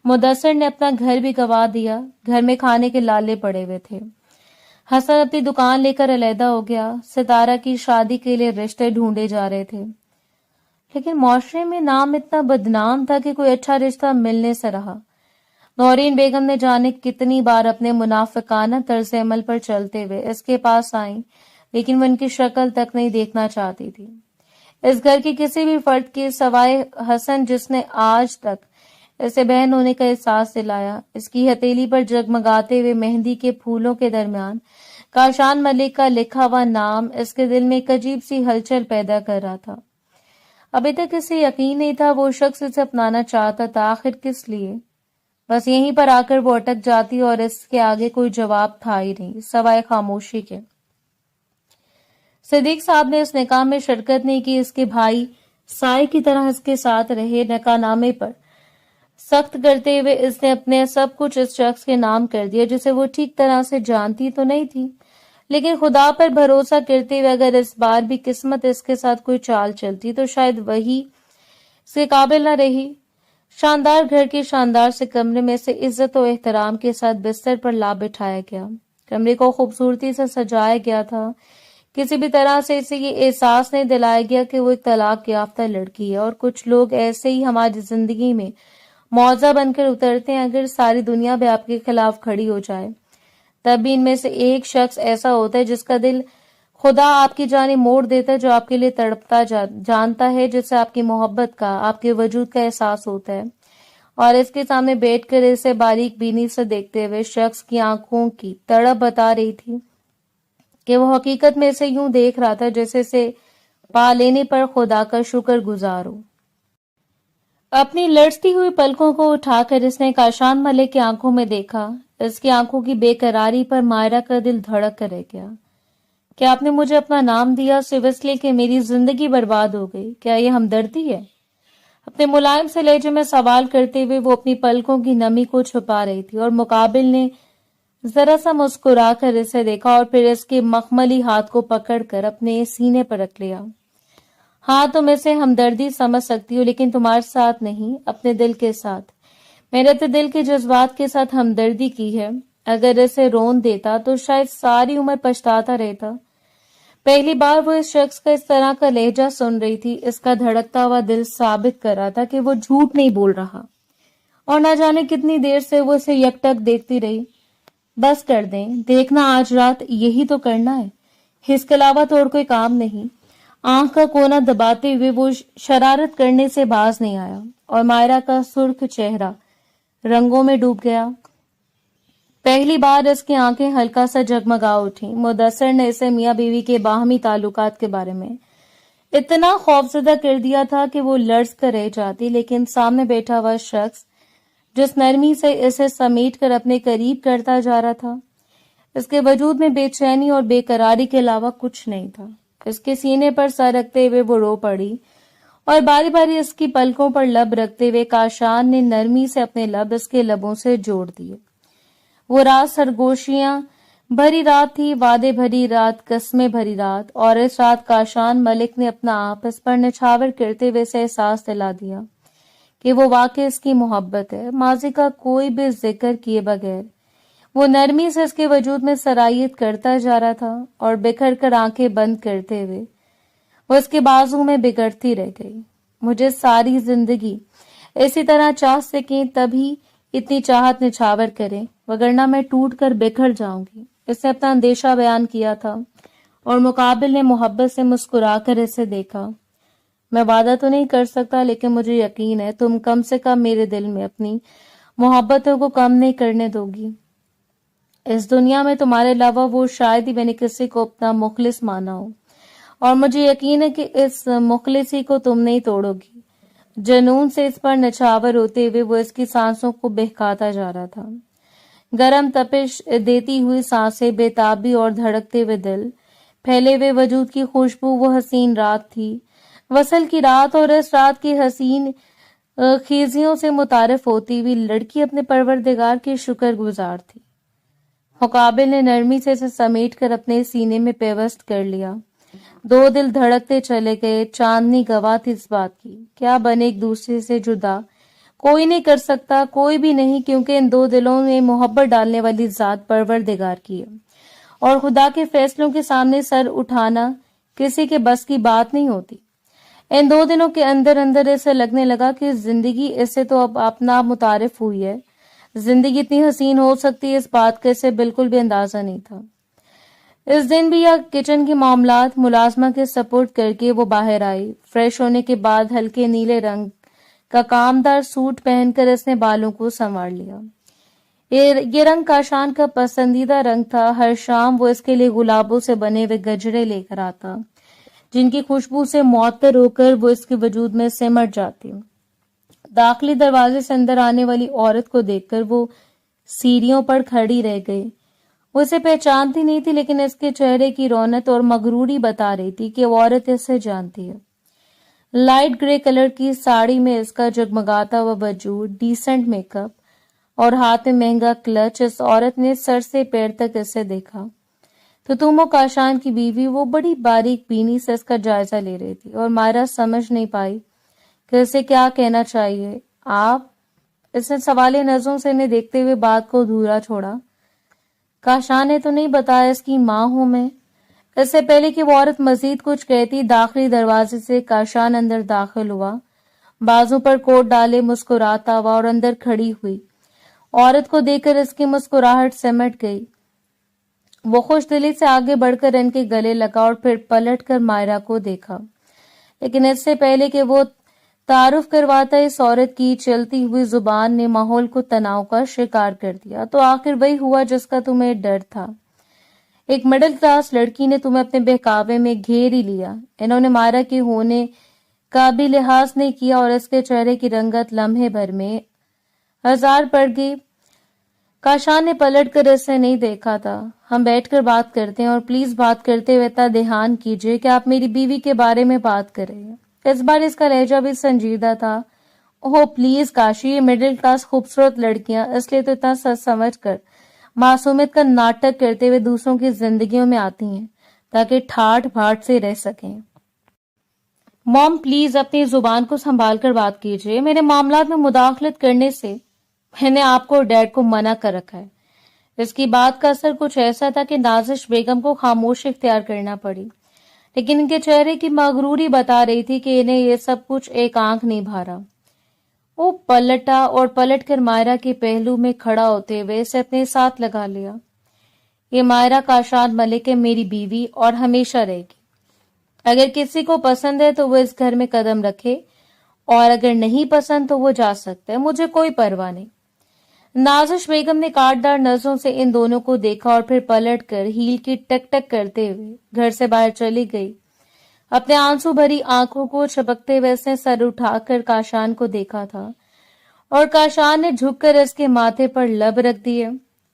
مدثر نے اپنا گھر بھی گوا دیا. گھر میں کھانے کے لالے پڑے ہوئے تھے. حسن اپنی دکان لے کر علیحدہ ہو گیا. ستارہ کی شادی کے لیے رشتے ڈھونڈے جا رہے تھے، لیکن معاشرے میں نام اتنا بدنام تھا کہ کوئی اچھا رشتہ ملنے سے رہا. نورین بیگم نے جانے کتنی بار اپنے منافقانہ طرز عمل پر چلتے ہوئے اس کے پاس آئیں، لیکن وہ ان کی شکل تک نہیں دیکھنا چاہتی تھی. اس گھر کے کسی بھی فرد کے سوائے حسن، جس نے آج تک اسے بہن ہونے کا احساس دلایا، اس کی ہتھیلی پر جگمگاتے ہوئے مہندی کے پھولوں کے درمیان کاشان ملک کا لکھا ہوا نام اس کے دل میں ایک عجیب سی ہلچل پیدا کر رہا تھا. ابھی تک اسے یقین نہیں تھا وہ شخص اسے اپنانا چاہتا تھا. آخر کس لیے؟ بس یہیں پر آ کر وہ اٹک جاتی اور اس کے آگے کوئی جواب تھا ہی نہیں سوائے خاموشی کے. صدیق صاحب نے اس نکاح میں شرکت نہیں کی. اس کے بھائی سائے کی طرح اس کے ساتھ رہے. نکاح نامے پر سخت کرتے ہوئے اس نے اپنے سب کچھ اس شخص کے نام کر دیا جسے وہ ٹھیک طرح سے جانتی تو نہیں تھی، لیکن خدا پر بھروسہ کرتے ہوئے اگر اس بار بھی قسمت اس کے ساتھ کوئی چال چلتی تو شاید وہی اس کے قابل نہ رہی. شاندار گھر کے شاندار سے کمرے میں سے عزت و احترام کے ساتھ بستر پر لا بٹھایا گیا. کمرے کو خوبصورتی سے سجایا گیا تھا. کسی بھی طرح سے اسے یہ احساس نہیں دلایا گیا کہ وہ ایک طلاق یافتہ لڑکی ہے. اور کچھ لوگ ایسے ہی ہماری زندگی میں معاوضہ بن کر اترتے ہیں. اگر ساری دنیا بھی آپ کے خلاف کھڑی ہو جائے تب بھی ان میں سے ایک شخص ایسا ہوتا ہے جس کا دل خدا آپ کی جانب موڑ دیتا ہے، جو آپ کے لیے تڑپتا جانتا ہے، جسے آپ کی محبت کا، آپ کے وجود کا احساس ہوتا ہے. اور اس کے سامنے بیٹھ کر اسے باریک بینی سے دیکھتے ہوئے شخص کی آنکھوں کی تڑپ بتا رہی تھی کہ وہ حقیقت میں اسے یوں دیکھ رہا تھا جیسے اسے پا لینے پر خدا کا شکر گزار ہو. اپنی لڑزتی ہوئی پلکوں کو اٹھا کر اس نے کاشان ملک کی آنکھوں میں دیکھا. اس کی آنکھوں کی بے قراری پر مائرہ کا دل دھڑک کر رہ گیا. کیا آپ نے مجھے اپنا نام دیا صرف اس لیے کہ میری زندگی برباد ہو گئی؟ کیا یہ ہمدردی ہے؟ اپنے ملائم سے لہجے میں سوال کرتے ہوئے وہ اپنی پلکوں کی نمی کو چھپا رہی تھی اور مقابل نے ذرا سا مسکرا کر اسے دیکھا اور پھر اس کے مخملی ہاتھ کو پکڑ کر اپنے سینے پر رکھ لیا. ہاں، تم اسے ہمدردی سمجھ سکتی ہو، لیکن تمہارے ساتھ نہیں، اپنے دل کے ساتھ. میں نے اپنے دل کے جذبات کے ساتھ ہمدردی کی ہے. اگر اسے رون دیتا تو شاید ساری عمر پچھتاتا رہتا. پہلی بار وہ اس شخص کا اس طرح کا لہجہ سن رہی تھی. اس کا دھڑکتا ہوا دل ثابت کر رہا تھا کہ وہ جھوٹ نہیں بول رہا، اور نہ جانے کتنی دیر سے وہ اسے یک ٹک دیکھتی رہی. بس کر دیں، دیکھنا آج رات یہی تو کرنا ہے، اس کے علاوہ تو اور کوئی کام نہیں. آنکھ کا کونا دباتے ہوئے وہ شرارت کرنے سے باز نہیں آیا اور مائرہ کا سرخ چہرہ رنگوں میں ڈوب گیا. پہلی بار اس کی آنکھیں ہلکا سا جگمگا اٹھیں. مدثر نے اسے میاں بیوی کے باہمی تعلقات کے بارے میں اتنا خوفزدہ کر دیا تھا کہ وہ لرز کر رہ جاتی، لیکن سامنے بیٹھا ہوا شخص جس نرمی سے اسے سمیٹ کر اپنے قریب کرتا جا رہا تھا، اس کے وجود میں بے چینی اور بے قراری کے علاوہ کچھ نہیں تھا. اس کے سینے پر سر رکھتے ہوئے وہ رو پڑی اور باری باری اس کی پلکوں پر لب رکھتے ہوئے کاشان نے نرمی سے اپنے لب اس کے لبوں سے جوڑ دیے. وہ رات سرگوشیاں بھری رات تھی، وعدے بھری رات، قسمیں بھری رات، اور اس رات کاشان ملک نے اپنا آپ اس پر نچھاور کرتے ہوئے اسے احساس دلا دیا کہ وہ واقع اس کی محبت ہے. ماضی کا کوئی بھی ذکر کیے بغیر وہ نرمی سے اس کے وجود میں سرایت کرتا جا رہا تھا اور بکھر کر آنکھیں بند کرتے ہوئے وہ اس کے بازو میں بگڑتی رہ گئی. مجھے ساری زندگی اسی طرح چاہ سکیں تبھی اتنی چاہت نچھاور کریں، وگرنہ میں ٹوٹ کر بکھر جاؤں گی. اس نے اپنا اندیشہ بیان کیا تھا اور مقابل نے محبت سے مسکرا کر اسے دیکھا. میں وعدہ تو نہیں کر سکتا، لیکن مجھے یقین ہے تم کم سے کم میرے دل میں اپنی محبتوں کو کم نہیں کرنے دو گی. اس دنیا میں تمہارے علاوہ وہ شاید ہی میں نے کسی کو اپنا مخلص مانا ہو، اور مجھے یقین ہے کہ اس مخلصی کو تم نہیں توڑو گی. جنون سے اس پر نچھاور ہوتے ہوئے وہ اس کی سانسوں کو بہکاتا جا رہا تھا. گرم تپش دیتی ہوئی سانسیں، بےتابی اور دھڑکتے ہوئے دل، پھیلے ہوئے وجود کی خوشبو. وہ حسین رات تھی، وصل کی رات، اور اس رات کی حسین خیزیوں سے متعارف ہوتی ہوئی لڑکی اپنے پروردگار کی شکر گزار تھی. مقابل نے نرمی سے اسے سمیٹ کر اپنے سینے میں پیوست کر لیا. دو دل دھڑکتے چلے گئے. چاندنی گواہ تھی اس بات کی. کیا بنے ایک دوسرے سے جدا کوئی نہیں کر سکتا، کوئی بھی نہیں، کیونکہ ان دو دلوں میں محبت ڈالنے والی ذات پروردگار کی ہے، اور خدا کے فیصلوں کے سامنے سر اٹھانا کسی کے بس کی بات نہیں ہوتی۔ ان 2 دنوں کے اندر اندر اسے لگنے لگا کہ زندگی اسے تو اب اپنا متعارف ہوئی ہے۔ زندگی اتنی حسین ہو سکتی ہے، اس بات کا اسے بالکل بھی اندازہ نہیں تھا۔ اس دن بھی کچن کے معاملات ملازمہ کے سپورٹ کر کے وہ باہر آئی۔ فریش ہونے کے بعد ہلکے نیلے رنگ کا کامدار سوٹ پہن کر اس نے بالوں کو سنوار لیا۔ یہ رنگ کاشان کا پسندیدہ رنگ تھا۔ ہر شام وہ اس کے لیے گلابوں سے بنے ہوئے گجرے لے کر آتا، جن کی خوشبو سے معطر ہو کر وہ اس کے وجود میں سمٹ جاتی۔ داخلی دروازے سے اندر آنے والی عورت کو دیکھ کر وہ سیڑھیوں پر کھڑی رہ گئی۔ وہ اسے پہچانتی نہیں تھی، لیکن اس کے چہرے کی رونق اور مغروری بتا رہی تھی کہ وہ عورت اسے جانتی ہے۔ لائٹ گرے کلر کی ساڑی میں اس کا جگمگاتا ہوا وجود، ڈیسنٹ میک اپ اور ہاتھ میں مہنگا کلچ، اس عورت نے سر سے پیر تک اسے دیکھا۔ تو تم کاشان کی بیوی، وہ بڑی باریک بینی سے اس کا جائزہ لے رہی تھی، اور مائرا سمجھ نہیں پائی کہ اسے کیا کہنا چاہیے۔ آپ؟ اس نے سوالیہ نظروں سے انہیں دیکھتے ہوئے بات کو ادھورا چھوڑا۔ کاشان نے تو نہیں بتایا اس کی ماں ہوں میں۔ اس سے پہلے کہ وہ عورت مزید کچھ کہتی، داخلی دروازے سے کاشان اندر داخل ہوا، بازو پر کوٹ ڈالے مسکراتا ہوا، اور اندر کھڑی ہوئی عورت کو دیکھ کر اس کی مسکراہٹ سمٹ گئی۔ وہ خوش دلی سے آگے بڑھ کر ان کے گلے لگا اور پھر پلٹ کر مائرا کو دیکھا، لیکن اس سے پہلے کہ وہ تعارف کرواتا، اس عورت کی چلتی ہوئی زبان نے ماحول کو تناؤ کا شکار کر دیا۔ تو آخر وہی ہوا جس کا تمہیں ڈر تھا۔ ایک مڈل کلاس لڑکی نے تمہیں اپنے بہکاوے میں گھیر ہی لیا۔ انہوں نے مائرا کے ہونے کا بھی لحاظ نہیں کیا، اور اس کے چہرے کی رنگت لمحے بھر میں ہزار پڑ گئی۔ کاشان نے پلٹ کر اسے نہیں دیکھا تھا۔ ہم بیٹھ کر بات کرتے ہیں، اور پلیز بات کرتے ہوئے اتنا دھیان کیجیے کہ آپ میری بیوی کے بارے میں بات کر رہے ہیں۔ اس بار اس کا لہجہ بھی سنجیدہ تھا۔ اوہ پلیز کاشی، یہ مڈل کلاس خوبصورت لڑکیاں اس لیے تو اتنا سچ سمجھ کر معصومیت کا ناٹک کرتے ہوئے دوسروں کی زندگیوں میں آتی ہیں تاکہ ٹھاٹ بھاٹ سے رہ سکیں۔ موم پلیز اپنی زبان کو سنبھال کر بات کیجیے۔ میرے معاملات میں مداخلت کرنے سے میں نے آپ کو اور ڈیڈ کو منع کر رکھا ہے۔ اس کی بات کا اثر کچھ ایسا تھا کہ نازش بیگم کو خاموش اختیار کرنا پڑی، لیکن ان کے چہرے کی مغروری بتا رہی تھی کہ انہیں یہ سب کچھ ایک آنکھ نہیں بھا رہا۔ وہ پلٹا اور پلٹ کر مائرا کے پہلو میں کھڑا ہوتے ہوئے اسے اپنے ساتھ لگا لیا۔ یہ مائرا کاشان ملک ہے، میری بیوی، اور ہمیشہ رہے گی۔ اگر کسی کو پسند ہے تو وہ اس گھر میں قدم رکھے، اور اگر نہیں پسند تو وہ جا سکتا ہے، مجھے کوئی پرواہ نہیں۔ نازش بیگم نے کاٹدار نظروں سے ان دونوں کو دیکھا اور پھر پلٹ کر ہیل کی ٹک ٹک کرتے ہوئے گھر سے باہر چلی گئی۔ اپنے آنسو بھری آنکھوں کو چھپکتے ہوئے اس نے سر اٹھا کر کاشان کو دیکھا تھا، اور کاشان نے جھک کر اس کے ماتھے پر لب رکھ دیے۔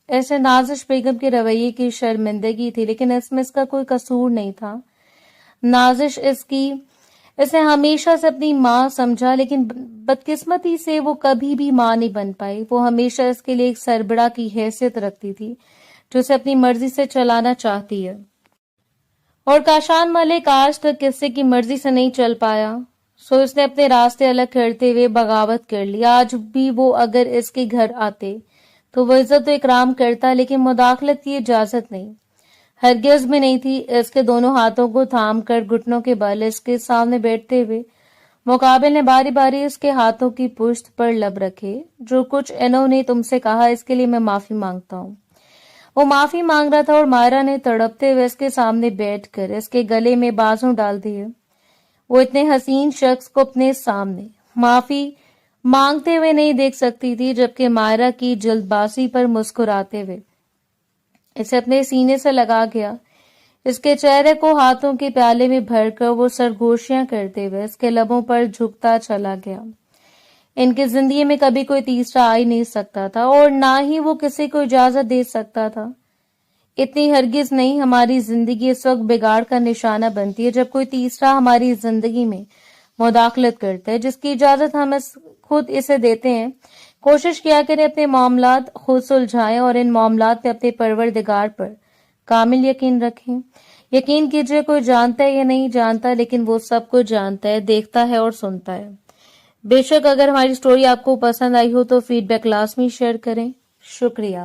ایسے نازش بیگم کے رویے کی شرمندگی تھی، لیکن اس میں اس کا کوئی قصور نہیں تھا۔ نازش اسے ہمیشہ سے اپنی ماں سمجھا، لیکن بدقسمتی سے وہ کبھی بھی ماں نہیں بن پائی۔ وہ ہمیشہ اس کے لیے ایک سربراہ کی حیثیت رکھتی تھی جو اسے اپنی مرضی سے چلانا چاہتی ہے، اور کاشان ملک آج تک کسی کی مرضی سے نہیں چل پایا، سو اس نے اپنے راستے الگ کرتے ہوئے بغاوت کر لی۔ آج بھی وہ اگر اس کے گھر آتے تو وہ عزت و اکرام کرتا، لیکن مداخلت کی اجازت نہیں، ہرگز بھی نہیں تھی۔ اس کے دونوں ہاتھوں کو تھام کر گھٹنوں کے بل اس کے سامنے بیٹھتے ہوئے مقابل نے باری باری اس کے ہاتھوں کی پشت پر لب رکھے۔ جو کچھ انہوں نے تم سے کہا اس کے لیے میں معافی مانگتا ہوں۔ وہ معافی مانگ رہا تھا، اور مائرا نے تڑپتے ہوئے اس کے سامنے بیٹھ کر اس کے گلے میں بازو ڈال دیے۔ وہ اتنے حسین شخص کو اپنے سامنے معافی مانگتے ہوئے نہیں دیکھ سکتی تھی، جبکہ مائرا کی جلد بازی پر مسکراتے ہوئے اسے اپنے سینے سے لگا گیا۔ اس کے چہرے کو ہاتھوں کے پیالے میں بھر کر وہ سرگوشیاں کرتے ہوئے اس کے لبوں پر جھکتا چلا گیا۔ ان کی زندگی میں کبھی کوئی تیسرا آ ہی نہیں سکتا تھا، اور نہ ہی وہ کسی کو اجازت دے سکتا تھا۔ اتنی ہرگز نہیں۔ ہماری زندگی اس وقت بگاڑ کا نشانہ بنتی ہے جب کوئی تیسرا ہماری زندگی میں مداخلت کرتا ہے، جس کی اجازت ہم خود اسے دیتے ہیں۔ کوشش کیا کریں اپنے معاملات خود سلجھائیں، اور ان معاملات میں اپنے پروردگار پر کامل یقین رکھیں۔ یقین کیجئے کوئی جانتا ہے یا نہیں جانتا، لیکن وہ سب کچھ جانتا ہے، دیکھتا ہے اور سنتا ہے۔ بے شک اگر ہماری سٹوری آپ کو پسند آئی ہو تو فیڈ بیک لازمی شیئر کریں۔ شکریہ۔